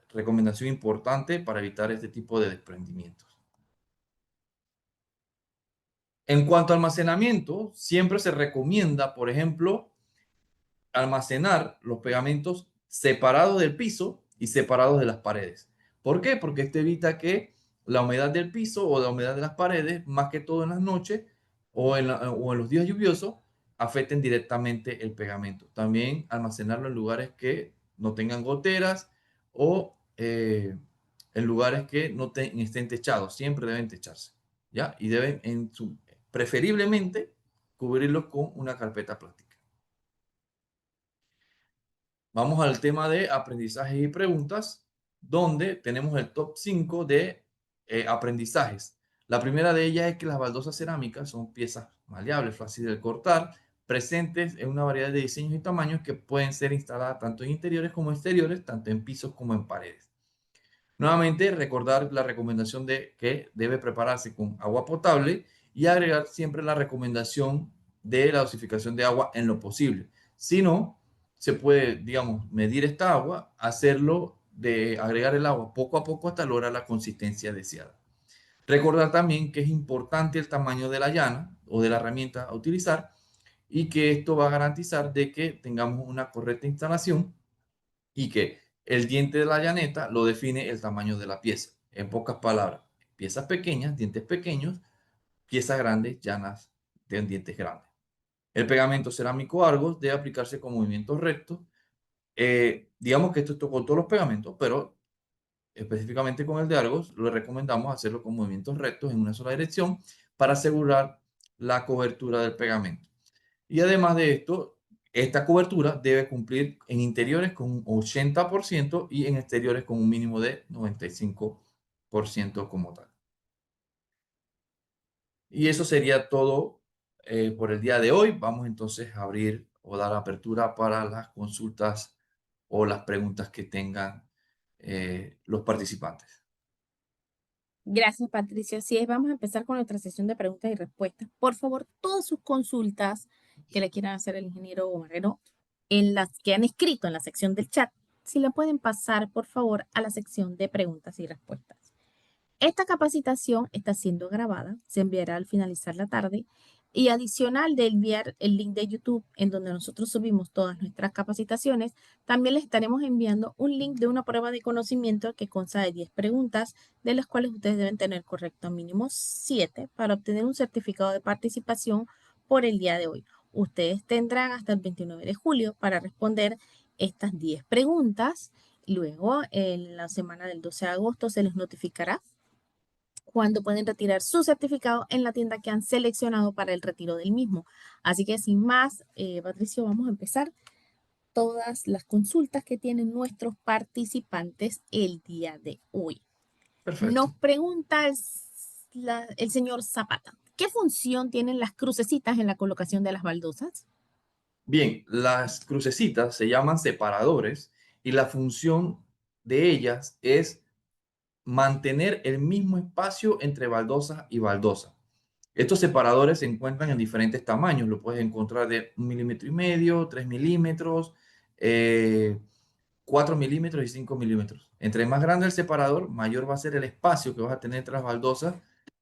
recomendación importante para evitar este tipo de desprendimientos. En cuanto a almacenamiento, siempre se recomienda, por ejemplo, almacenar los pegamentos separados del piso y separados de las paredes. ¿Por qué? Porque esto evita que la humedad del piso o la humedad de las paredes, más que todo en las noches o en los días lluviosos, afecten directamente el pegamento. También almacenarlo en lugares que no tengan goteras o en lugares que no estén techados. Siempre deben techarse, ¿ya? Y deben, preferiblemente, cubrirlos con una carpeta plástica. Vamos al tema de aprendizajes y preguntas, donde tenemos el top 5 de aprendizajes. La primera de ellas es que las baldosas cerámicas son piezas maleables, fáciles de cortar, presentes en una variedad de diseños y tamaños que pueden ser instaladas tanto en interiores como exteriores, tanto en pisos como en paredes. Nuevamente, recordar la recomendación de que debe prepararse con agua potable y agregar siempre la recomendación de la dosificación de agua en lo posible. Si no, se puede, digamos, medir esta agua, hacerlo de agregar el agua poco a poco hasta lograr la consistencia deseada. Recordar también que es importante el tamaño de la llana o de la herramienta a utilizar y que esto va a garantizar de que tengamos una correcta instalación y que el diente de la llaneta lo define el tamaño de la pieza. En pocas palabras, piezas pequeñas, dientes pequeños, piezas grandes, llanas de dientes grandes. El pegamento cerámico Argos debe aplicarse con movimientos rectos. Digamos que esto es con todos los pegamentos, pero específicamente con el de Argos, le recomendamos hacerlo con movimientos rectos en una sola dirección para asegurar la cobertura del pegamento. Y además de esto, esta cobertura debe cumplir en interiores con un 80% y en exteriores con un mínimo de 95% como tal. Y eso sería todo por el día de hoy. Vamos entonces a abrir o dar apertura para las consultas o las preguntas que tengan los participantes. Gracias, Patricia. Así es, vamos a empezar con nuestra sesión de preguntas y respuestas. Por favor, todas sus consultas que le quieran hacer el ingeniero Marrero, en las que han escrito en la sección del chat, si la pueden pasar, por favor, a la sección de preguntas y respuestas. Esta capacitación está siendo grabada, se enviará al finalizar la tarde y adicional de enviar el link de YouTube en donde nosotros subimos todas nuestras capacitaciones, también les estaremos enviando un link de una prueba de conocimiento que consta de 10 preguntas, de las cuales ustedes deben tener correcto mínimo 7 para obtener un certificado de participación por el día de hoy. Ustedes tendrán hasta el 29 de julio para responder estas 10 preguntas. Luego, en la semana del 12 de agosto, se les notificará cuando pueden retirar su certificado en la tienda que han seleccionado para el retiro del mismo. Así que sin más, Patricio, vamos a empezar todas las consultas que tienen nuestros participantes el día de hoy. Nos Perfecto. pregunta el señor Zapata, ¿qué función tienen las crucecitas en la colocación de las baldosas? Bien, las crucecitas se llaman separadores y la función de ellas es mantener el mismo espacio entre baldosa y baldosa. Estos separadores se encuentran en diferentes tamaños. Lo puedes encontrar de 1,5 mm, 3 milímetros, 4 milímetros y 5 milímetros. Entre más grande el separador, mayor va a ser el espacio que vas a tener entre las baldosas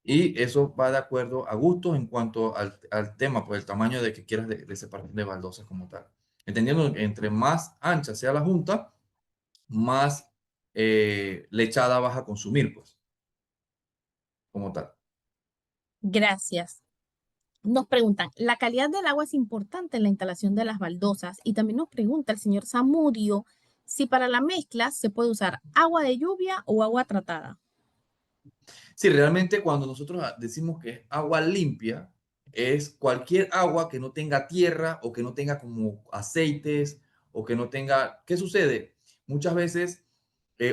y eso va de acuerdo a gustos en cuanto al tema, pues el tamaño de que quieras de separación de baldosas como tal. Entendiendo que entre más ancha sea la junta, más lechada vas a consumir, pues, como tal. Gracias. Nos preguntan, ¿la calidad del agua es importante en la instalación de las baldosas? Y también nos pregunta el señor Zamudio si para la mezcla se puede usar agua de lluvia o agua tratada. Sí, realmente cuando nosotros decimos que es agua limpia, es cualquier agua que no tenga tierra o que no tenga como aceites o que no tenga... ¿Qué sucede? Muchas veces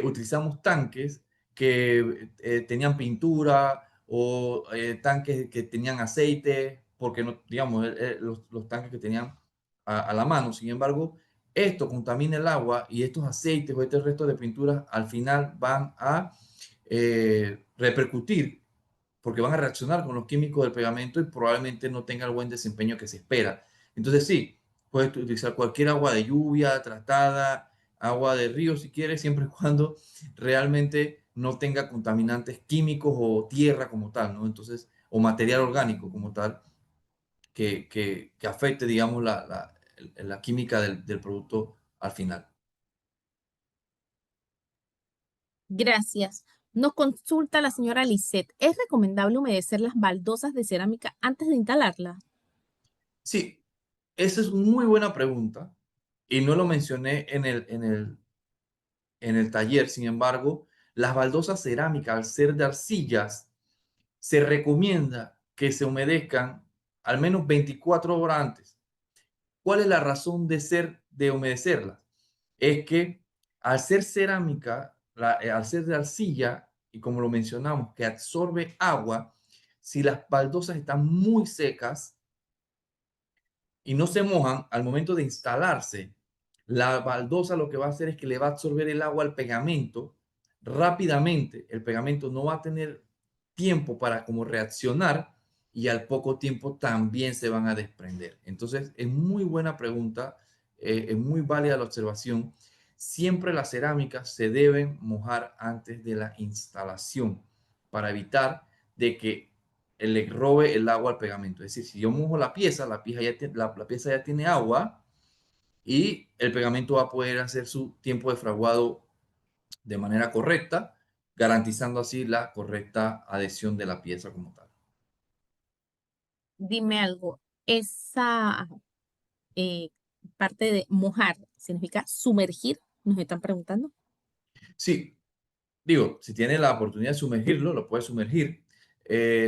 utilizamos tanques que tenían pintura o tanques que tenían aceite, porque no, digamos, los tanques que tenían a la mano. Sin embargo, esto contamina el agua y estos aceites o este resto de pinturas al final van a repercutir porque van a reaccionar con los químicos del pegamento y probablemente no tenga el buen desempeño que se espera. Entonces sí, puedes utilizar cualquier agua de lluvia, tratada, agua de río si quieres, siempre y cuando realmente no tenga contaminantes químicos o tierra como tal, ¿no? Entonces, o material orgánico como tal, que afecte, digamos, la química del producto al final. Gracias. Nos consulta la señora Lisette. ¿Es recomendable humedecer las baldosas de cerámica antes de instalarlas? Sí, esa es muy buena pregunta y no lo mencioné en el taller. Sin embargo, las baldosas cerámicas, al ser de arcillas, se recomienda que se humedezcan al menos 24 horas antes. ¿Cuál es la razón de humedecerlas? Es que al ser cerámica, al ser de arcilla, y como lo mencionamos, que absorbe agua, si las baldosas están muy secas, y no se mojan al momento de instalarse, la baldosa lo que va a hacer es que le va a absorber el agua al pegamento rápidamente. El pegamento no va a tener tiempo para como reaccionar y al poco tiempo también se van a desprender. Entonces, es muy buena pregunta, es muy válida la observación. Siempre las cerámicas se deben mojar antes de la instalación para evitar de que le robe el agua al pegamento. Es decir, si yo mojo la pieza, la pieza ya tiene agua y el pegamento va a poder hacer su tiempo de fraguado de manera correcta, garantizando así la correcta adhesión de la pieza como tal. Dime algo, esa eh, parte de mojar significa sumergir, nos están preguntando. Sí, digo, si tiene la oportunidad de sumergirlo, lo puede sumergir.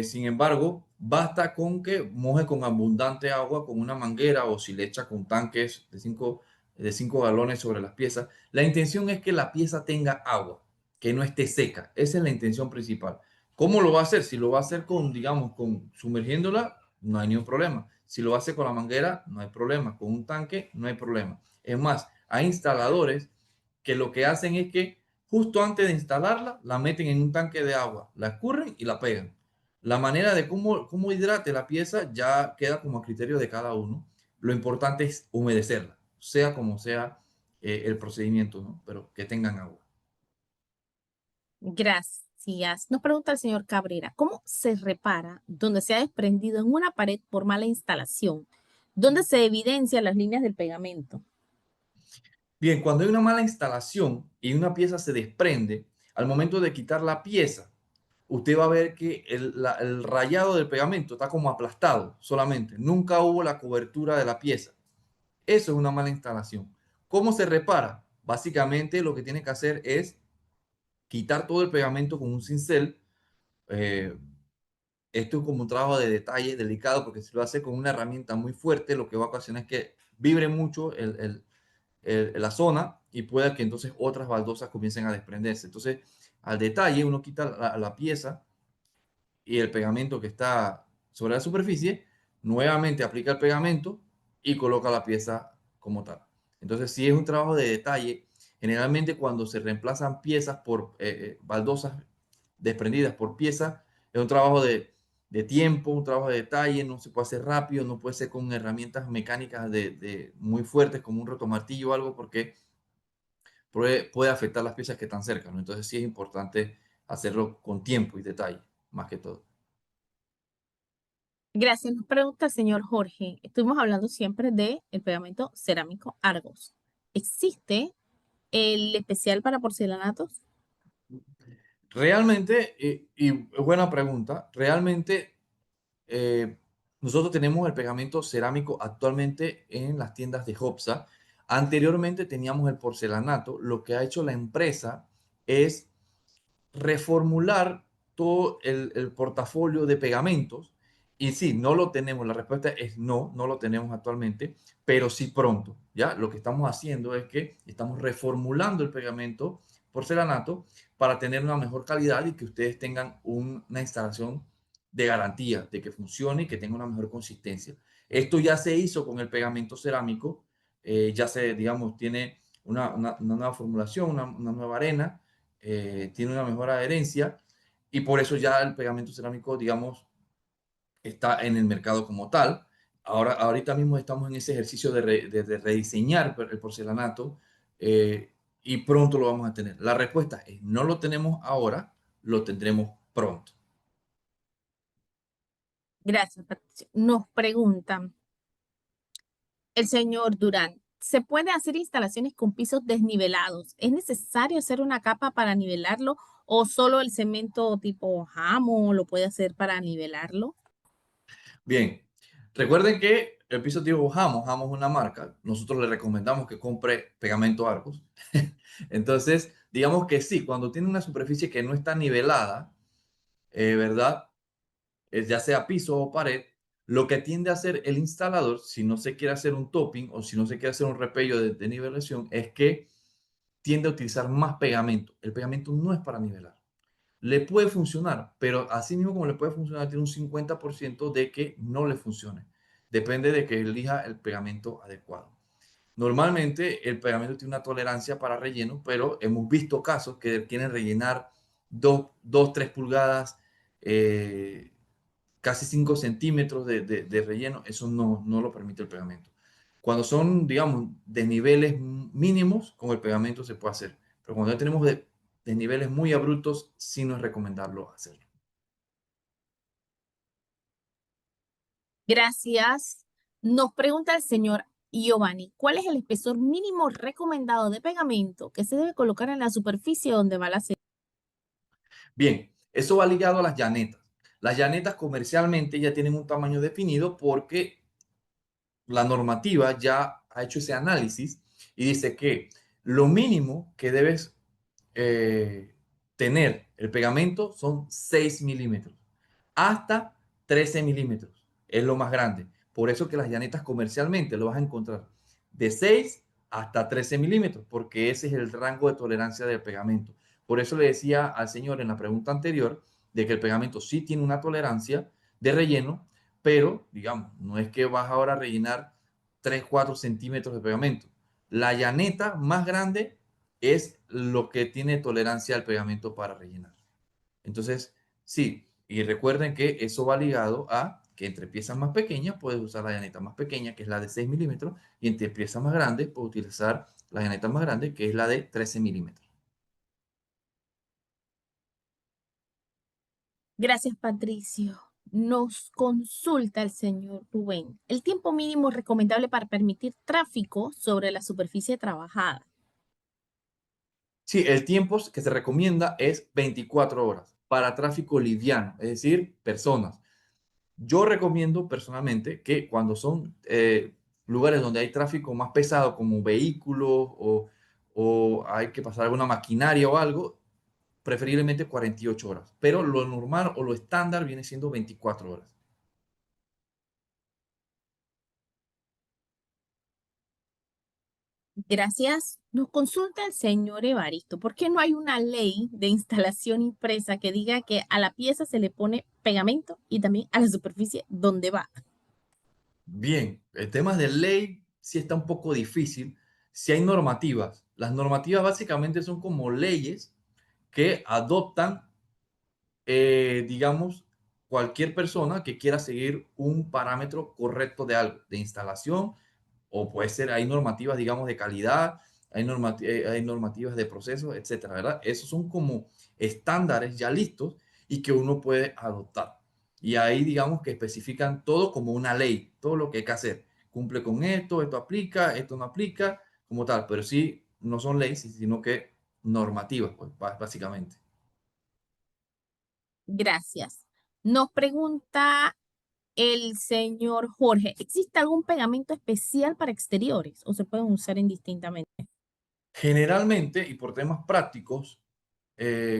Sin embargo, basta con que moje con abundante agua con una manguera o si le echa con tanques de 5 galones sobre las piezas. La intención es que la pieza tenga agua, que no esté seca. Esa es la intención principal. ¿Cómo lo va a hacer? Si lo va a hacer con, digamos, con sumergiéndola, no hay ningún problema. Si lo hace con la manguera, no hay problema. Con un tanque, no hay problema. Es más, hay instaladores que lo que hacen es que justo antes de instalarla, la meten en un tanque de agua, la escurren y la pegan. La manera de cómo hidrate la pieza ya queda como a criterio de cada uno. Lo importante es humedecerla, sea como sea el procedimiento, ¿no? Pero que tengan agua. Gracias. Nos pregunta el señor Cabrera, ¿cómo se repara donde se ha desprendido en una pared por mala instalación? ¿Dónde se evidencian las líneas del pegamento? Bien, cuando hay una mala instalación y una pieza se desprende, al momento de quitar la pieza, usted va a ver que el rayado del pegamento está como aplastado solamente. Nunca hubo la cobertura de la pieza. Eso es una mala instalación. ¿Cómo se repara? Básicamente lo que tiene que hacer es quitar todo el pegamento con un cincel. Eh, Esto es como un trabajo de detalle delicado porque si lo hace con una herramienta muy fuerte, lo que va a ocasionar es que vibre mucho la zona y pueda que entonces otras baldosas comiencen a desprenderse. Entonces, al detalle, uno quita la pieza y el pegamento que está sobre la superficie, nuevamente aplica el pegamento y coloca la pieza como tal. Entonces, si es un trabajo de detalle. Generalmente cuando se reemplazan piezas por baldosas desprendidas por piezas, es un trabajo de tiempo, un trabajo de detalle, no se puede hacer rápido, no puede ser con herramientas mecánicas muy fuertes como un rotomartillo o algo porque puede afectar las piezas que están cerca, ¿no? Entonces sí es importante hacerlo con tiempo y detalle, más que todo. Gracias. Nos pregunta el señor Jorge. Estuvimos hablando siempre de el pegamento cerámico Argos. ¿Existe el especial para porcelanatos? Realmente, y buena pregunta, realmente eh, nosotros tenemos el pegamento cerámico actualmente en las tiendas de Hopsa. Anteriormente teníamos el porcelanato. Lo que ha hecho la empresa es reformular todo el portafolio de pegamentos. Y sí, no lo tenemos. La respuesta es no, no lo tenemos actualmente, pero sí pronto. ¿Ya? Lo que estamos haciendo es que estamos reformulando el pegamento porcelanato para tener una mejor calidad y que ustedes tengan una instalación de garantía, de que funcione y que tenga una mejor consistencia. Esto ya se hizo con el pegamento cerámico, ya se, digamos, tiene una nueva formulación, una nueva arena, tiene una mejor adherencia y por eso ya el pegamento cerámico, digamos, está en el mercado como tal. Ahorita mismo estamos en ese ejercicio de rediseñar el porcelanato y pronto lo vamos a tener. La respuesta es no lo tenemos ahora, lo tendremos pronto. Gracias, Patricia. Nos preguntan el señor Durán. ¿Se puede hacer instalaciones con pisos desnivelados? ¿Es necesario hacer una capa para nivelarlo o solo el cemento tipo jamo lo puede hacer para nivelarlo? Bien, recuerden que el piso tipo Hamos es una marca. Nosotros le recomendamos que compre pegamento Argos. Entonces, digamos que sí, cuando tiene una superficie que no está nivelada, ¿verdad? Ya sea piso o pared, lo que tiende a hacer el instalador, si no se quiere hacer un topping o si no se quiere hacer un repello de nivelación, es que tiende a utilizar más pegamento. El pegamento no es para nivelar. Le puede funcionar, pero así mismo como le puede funcionar, tiene un 50% de que no le funcione. Depende de que elija el pegamento adecuado. Normalmente el pegamento tiene una tolerancia para relleno, pero hemos visto casos que quieren rellenar 3 pulgadas, eh, casi 5 centímetros de relleno. Eso no lo permite el pegamento. Cuando son, digamos, de niveles mínimos, con el pegamento se puede hacer. Pero cuando ya tenemos de niveles muy abruptos, sí no es recomendarlo hacerlo. Gracias. Nos pregunta el señor Giovanni, ¿cuál es el espesor mínimo recomendado de pegamento que se debe colocar en la superficie donde va la cera? Bien, eso va ligado a las llanetas. Las llanetas comercialmente ya tienen un tamaño definido porque la normativa ya ha hecho ese análisis y dice que lo mínimo que debes tener el pegamento son 6 milímetros hasta 13 milímetros. Es lo más grande. Por eso que las llanetas comercialmente lo vas a encontrar de 6 hasta 13 milímetros, porque ese es el rango de tolerancia del pegamento. Por eso le decía al señor en la pregunta anterior de que el pegamento sí tiene una tolerancia de relleno, pero digamos, no es que vas ahora a rellenar 3 4 centímetros de pegamento. La llaneta más grande es lo que tiene tolerancia al pegamento para rellenar. Entonces, sí, y recuerden que eso va ligado a que entre piezas más pequeñas puedes usar la llaneta más pequeña, que es la de 6 milímetros, y entre piezas más grandes puedes utilizar la llaneta más grande, que es la de 13 milímetros. Gracias, Patricio. Nos consulta el señor Rubén. El tiempo mínimo recomendable para permitir tráfico sobre la superficie trabajada. Sí, el tiempo que se recomienda es 24 horas para tráfico liviano, es decir, personas. Yo recomiendo personalmente que cuando son lugares donde hay tráfico más pesado, como vehículos o hay que pasar alguna maquinaria o algo, preferiblemente 48 horas. Pero lo normal o lo estándar viene siendo 24 horas. Gracias. Nos consulta el señor Evaristo. ¿Por qué no hay una ley de instalación impresa que diga que a la pieza se le pone pegamento y también a la superficie donde va? Bien, el tema de ley sí está un poco difícil. Si hay normativas, las normativas básicamente son como leyes que adoptan digamos, cualquier persona que quiera seguir un parámetro correcto de algo, de instalación, o puede ser, hay normativas, digamos, de calidad, hay normativas de proceso, etcétera, ¿verdad? Esos son como estándares ya listos y que uno puede adoptar. Y ahí, digamos, que especifican todo como una ley, todo lo que hay que hacer. Cumple con esto aplica, esto no aplica, como tal, pero sí, no son leyes, sino que normativas, pues, básicamente. Gracias. Nos pregunta el señor Jorge, ¿existe algún pegamento especial para exteriores o se pueden usar indistintamente? Generalmente, y por temas prácticos,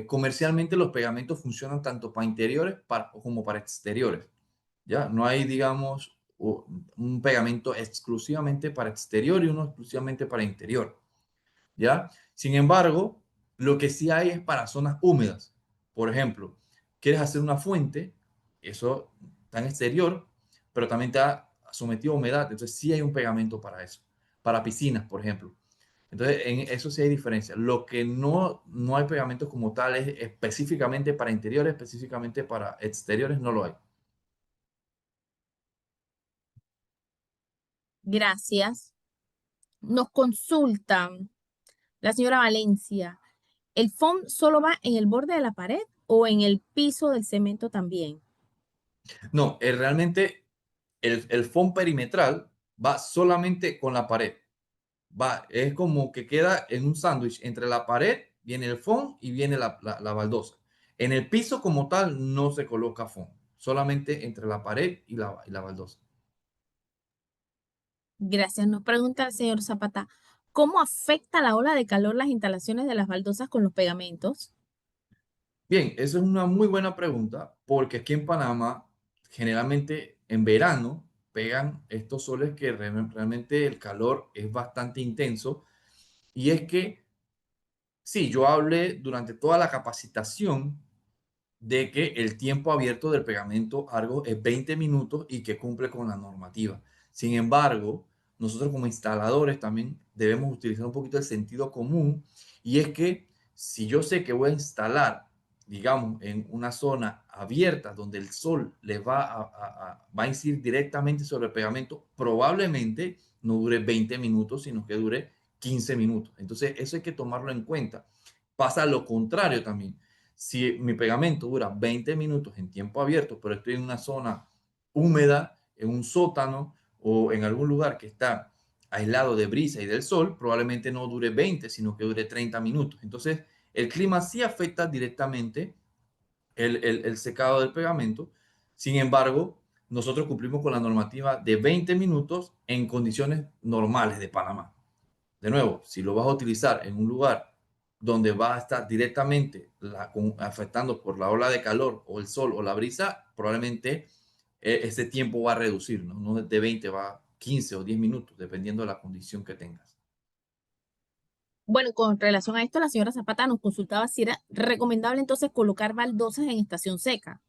comercialmente los pegamentos funcionan tanto para interiores como para exteriores. ¿Ya? No hay, digamos, un pegamento exclusivamente para exterior y uno exclusivamente para interior. ¿Ya? Sin embargo, lo que sí hay es para zonas húmedas. Por ejemplo, quieres hacer una fuente, eso está en exterior, pero también está sometido a humedad. Entonces sí hay un pegamento para eso. Para piscinas, por ejemplo. Entonces, en eso sí hay diferencia. Lo que no hay pegamentos como tales específicamente para interiores, específicamente para exteriores, no lo hay. Gracias. Nos consultan la señora Valencia. ¿El foam solo va en el borde de la pared o en el piso del cemento también? No, realmente el foam perimetral va solamente con la pared. Va, es como que queda en un sándwich entre la pared, viene el foam y viene la baldosa. En el piso como tal no se coloca foam, solamente entre la pared y la baldosa. Gracias. Nos pregunta el señor Zapata, ¿cómo afecta la ola de calor las instalaciones de las baldosas con los pegamentos? Bien, esa es una muy buena pregunta porque aquí en Panamá generalmente en verano pegan estos soles que realmente el calor es bastante intenso y es que sí, yo hablé durante toda la capacitación de que el tiempo abierto del pegamento Argos es 20 minutos y que cumple con la normativa. Sin embargo, nosotros como instaladores también debemos utilizar un poquito el sentido común y es que si yo sé que voy a instalar, digamos, en una zona abierta donde el sol le va a incidir directamente sobre el pegamento, probablemente no dure 20 minutos, sino que dure 15 minutos. Entonces, eso hay que tomarlo en cuenta. Pasa lo contrario también si mi pegamento dura 20 minutos en tiempo abierto, pero estoy en una zona húmeda, en un sótano o en algún lugar que está aislado de brisa y del sol, probablemente no dure 20, sino que dure 30 minutos. Entonces, el clima sí afecta directamente el secado del pegamento. Sin embargo, nosotros cumplimos con la normativa de 20 minutos en condiciones normales de Panamá. De nuevo, si lo vas a utilizar en un lugar donde va a estar directamente afectando por la ola de calor o el sol o la brisa, probablemente ese tiempo va a reducir, ¿no? No de 20 va a 15 o 10 minutos, dependiendo de la condición que tengas. Bueno, con relación a esto, la señora Zapata nos consultaba si era recomendable entonces colocar baldosas en estación seca.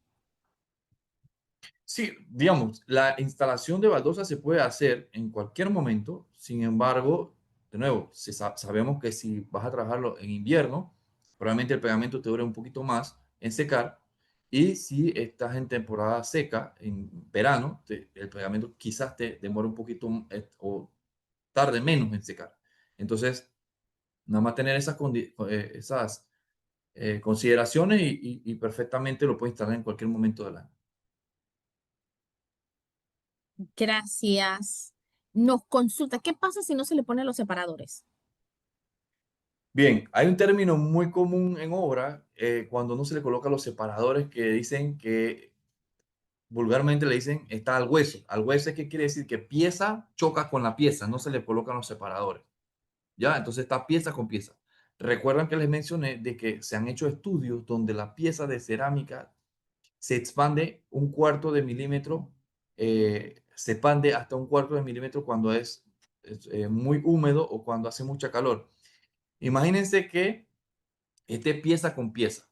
Sí, digamos, la instalación de baldosa se puede hacer en cualquier momento. Sin embargo, de nuevo, sabemos que si vas a trabajarlo en invierno, probablemente el pegamento te dure un poquito más en secar. Y si estás en temporada seca, en verano, el pegamento quizás te demore un poquito o tarde menos en secar. Entonces, nada más tener esas consideraciones y perfectamente lo puedes instalar en cualquier momento del año. Gracias. Nos consulta, ¿qué pasa si no se le ponen los separadores? Bien, hay un término muy común en obra cuando no se le coloca los separadores que dicen que vulgarmente le dicen está al hueso. Al hueso, ¿qué quiere decir? Que pieza choca con la pieza, no se le colocan los separadores. ¿Ya? Entonces está pieza con pieza. Recuerdan que les mencioné de que se han hecho estudios donde la pieza de cerámica se expande un cuarto de milímetro, se expande hasta un cuarto de milímetro cuando es muy húmedo o cuando hace mucha calor. Imagínense que esté pieza con pieza.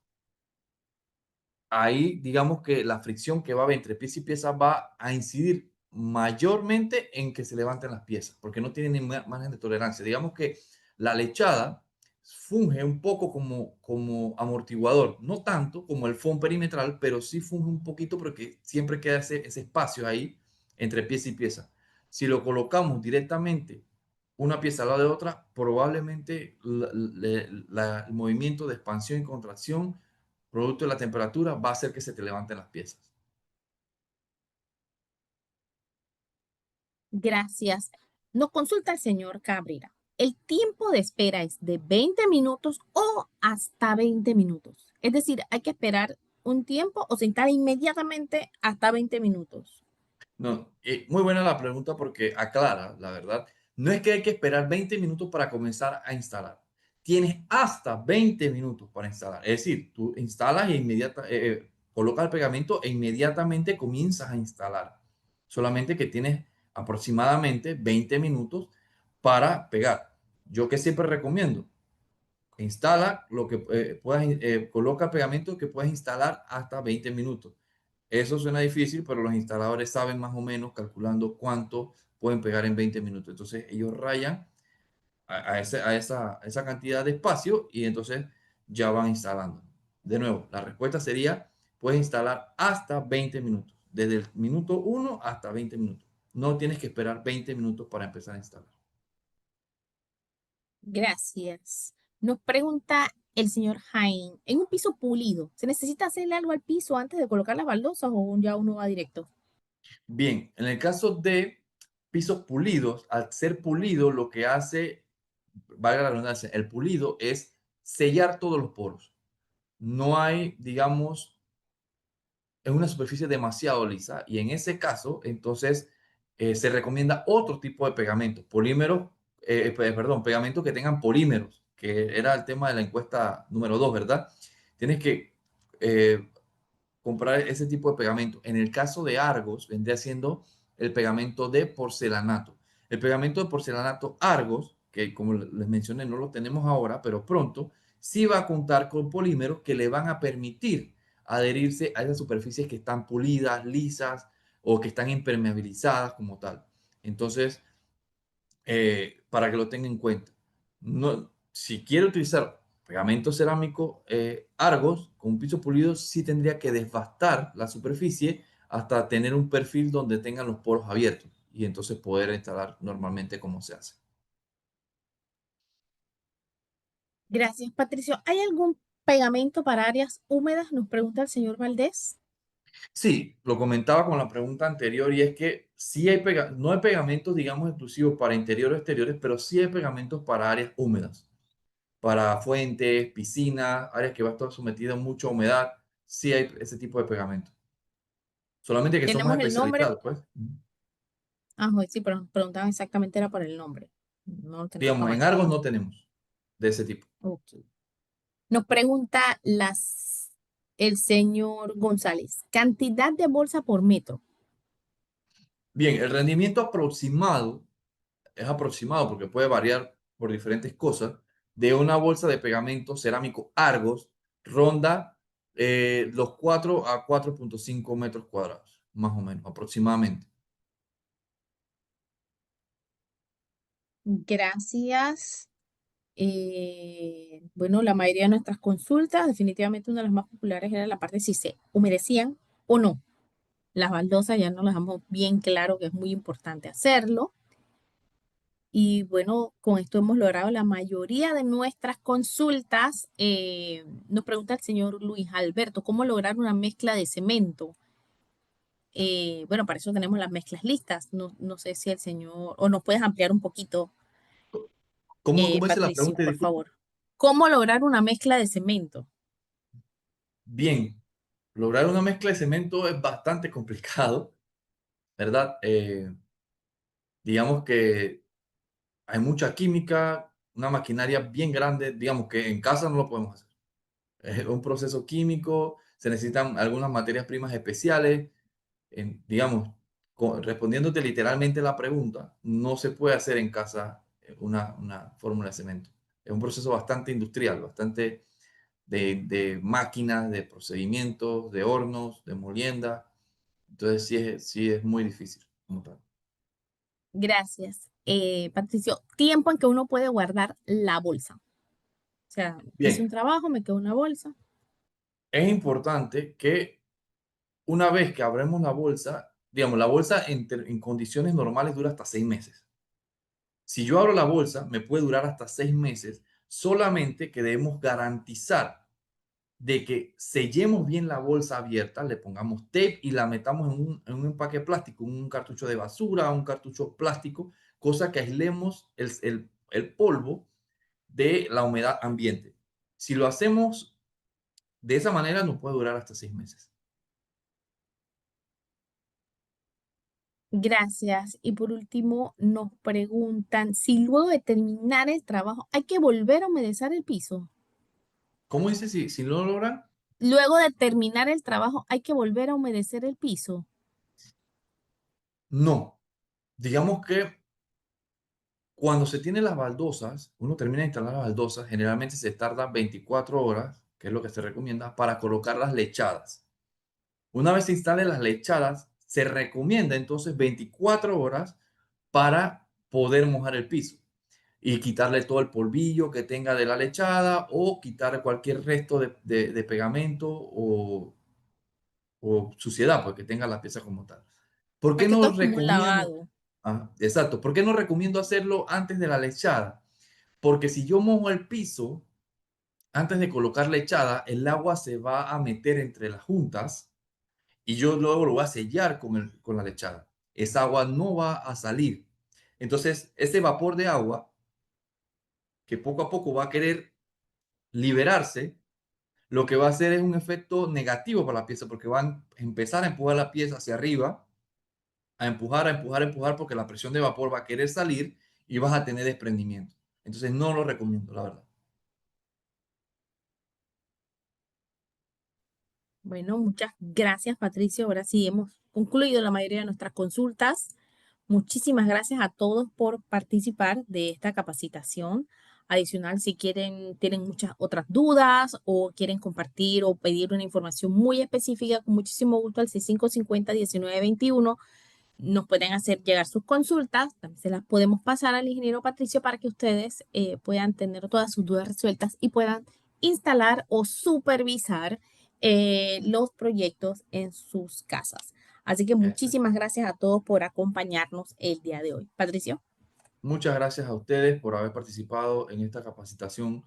Ahí digamos que la fricción que va a haber entre pieza y pieza va a incidir mayormente en que se levanten las piezas, porque no tienen ni margen de tolerancia. Digamos que la lechada funge un poco como amortiguador, no tanto como el foam perimetral, pero sí funge un poquito porque siempre queda ese espacio ahí entre pieza y pieza. Si lo colocamos directamente una pieza al lado de otra, probablemente el movimiento de expansión y contracción producto de la temperatura va a hacer que se te levanten las piezas. Gracias. Nos consulta el señor Cabrera. ¿El tiempo de espera es de 20 minutos o hasta 20 minutos? Es decir, ¿hay que esperar un tiempo o se instala inmediatamente hasta 20 minutos? No, muy buena la pregunta porque aclara, la verdad. No es que hay que esperar 20 minutos para comenzar a instalar. Tienes hasta 20 minutos para instalar. Es decir, tú instalas colocas el pegamento e inmediatamente comienzas a instalar. Solamente que tienes aproximadamente 20 minutos para pegar. Yo que siempre recomiendo, instala lo que coloca pegamento que puedes instalar hasta 20 minutos. Eso suena difícil, pero los instaladores saben más o menos calculando cuánto pueden pegar en 20 minutos. Entonces ellos rayan a esa cantidad de espacio y entonces ya van instalando. De nuevo, la respuesta sería, puedes instalar hasta 20 minutos, desde el minuto 1 hasta 20 minutos. No tienes que esperar 20 minutos para empezar a instalar. Gracias. Nos pregunta el señor Jaime. En un piso pulido, ¿se necesita hacerle algo al piso antes de colocar las baldosas o ya uno va directo? Bien, en el caso de pisos pulidos, al ser pulido, lo que hace, valga la redundancia, el pulido es sellar todos los poros. No hay, digamos, es una superficie demasiado lisa y en ese caso, entonces, se recomienda otro tipo de pegamento, polímeros, perdón, pegamentos que tengan polímeros, que era el tema de la encuesta número 2, ¿verdad? Tienes que eh, comprar ese tipo de pegamento. En el caso de Argos, vendría siendo el pegamento de porcelanato. El pegamento de porcelanato Argos, que como les mencioné, no lo tenemos ahora, pero pronto, sí va a contar con polímeros que le van a permitir adherirse a esas superficies que están pulidas, lisas o que están impermeabilizadas como tal. Entonces, para que lo tenga en cuenta. No, si quiere utilizar pegamento cerámico Argos con un piso pulido, sí tendría que desbastar la superficie hasta tener un perfil donde tengan los poros abiertos y entonces poder instalar normalmente como se hace. Gracias, Patricio. ¿Hay algún pegamento para áreas húmedas? Nos pregunta el señor Valdés. Sí, lo comentaba con la pregunta anterior y es que sí hay no hay pegamentos, digamos, exclusivos para interiores o exteriores, pero sí hay pegamentos para áreas húmedas, para fuentes, piscinas, áreas que va a estar sometida a mucha humedad. Sí hay ese tipo de pegamentos. Solamente que son más Tenemos el nombre. especializados, pues. Ah, sí, pero preguntaban exactamente era por el nombre. No lo tenemos Digamos, en abajo. Argos no tenemos de ese tipo. Ok. Nos pregunta el señor González, cantidad de bolsa por metro. Bien, el rendimiento aproximado es aproximado porque puede variar por diferentes cosas, de una bolsa de pegamento cerámico Argos ronda los 4 a 4,5 metros cuadrados, más o menos, aproximadamente. Gracias. Bueno, la mayoría de nuestras consultas, definitivamente una de las más populares era la parte si se humedecían o no. Las baldosas ya nos las dejamos bien claro que es muy importante hacerlo. Y bueno, con esto hemos logrado la mayoría de nuestras consultas. Nos pregunta el señor Luis Alberto, ¿cómo lograr una mezcla de cemento? Bueno, para eso tenemos las mezclas listas. No sé si el señor, o nos puedes ampliar un poquito, ¿Cómo es la Patricio, pregunta? por Disculpe. favor. ¿Cómo lograr una mezcla de cemento? Bien, lograr una mezcla de cemento es bastante complicado, ¿verdad? Digamos que hay mucha química, una maquinaria bien grande, digamos que en casa no lo podemos hacer. Es un proceso químico, se necesitan algunas materias primas especiales. Digamos, respondiéndote literalmente la pregunta, no se puede hacer en casa una fórmula de cemento. Es un proceso bastante industrial, bastante de máquinas, de procedimientos, de hornos, de molienda. Entonces sí es muy difícil como tal. Gracias. Patricio, tiempo en que uno puede guardar la bolsa. O sea, hice un Bien, trabajo, me quedó una bolsa. es importante que una vez que abremos la bolsa, digamos, la bolsa en condiciones normales dura hasta 6 meses. Si yo abro la bolsa, me puede durar hasta 6 meses, solamente que debemos garantizar de que sellemos bien la bolsa abierta, le pongamos tape y la metamos en un empaque plástico, un cartucho de basura, un cartucho plástico, cosa que aislemos el polvo de la humedad ambiente. Si lo hacemos de esa manera, nos puede durar hasta 6 meses. Gracias. Y por último, nos preguntan si luego de terminar el trabajo hay que volver a humedecer el piso. ¿Cómo dice si no lo logran? Luego de terminar el trabajo hay que volver a humedecer el piso. No. Digamos que cuando se tienen las baldosas, uno termina de instalar las baldosas, generalmente se tarda 24 horas, que es lo que se recomienda, para colocar las lechadas. Una vez se instalen las lechadas, se recomienda entonces 24 horas para poder mojar el piso y quitarle todo el polvillo que tenga de la lechada o quitar cualquier resto de pegamento o suciedad, pues que tenga la pieza como tal. ¿Por qué Más que no todo es como un recomiendo? lavado. Exacto. ¿Por qué no recomiendo hacerlo antes de la lechada? Porque si yo mojo el piso antes de colocar lechada, el agua se va a meter entre las juntas y yo luego lo voy a sellar con la lechada. Esa agua no va a salir. Entonces, ese vapor de agua que poco a poco va a querer liberarse, lo que va a hacer es un efecto negativo para la pieza porque van a empezar a empujar la pieza hacia arriba, a empujar, a empujar, a empujar porque la presión de vapor va a querer salir y vas a tener desprendimiento. Entonces, no lo recomiendo, la verdad. Bueno, muchas gracias, Patricio. Ahora sí hemos concluido la mayoría de nuestras consultas. Muchísimas gracias a todos por participar de esta capacitación. Adicional, si tienen muchas otras dudas o quieren compartir o pedir una información muy específica, con muchísimo gusto al 6550-1921 nos pueden hacer llegar sus consultas. También se las podemos pasar al ingeniero Patricio para que ustedes puedan tener todas sus dudas resueltas y puedan instalar o supervisar los proyectos en sus casas. Así que Eso. muchísimas gracias a todos por acompañarnos el día de hoy. Patricio. Muchas gracias a ustedes por haber participado en esta capacitación.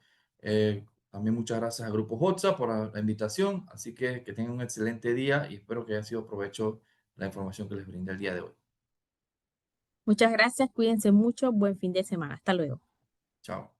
También muchas gracias a Grupo HOTSA por la invitación. Así que tengan un excelente día y espero que haya sido de provecho la información que les brindé el día de hoy. Muchas gracias, cuídense mucho, buen fin de semana. Hasta luego. Chao.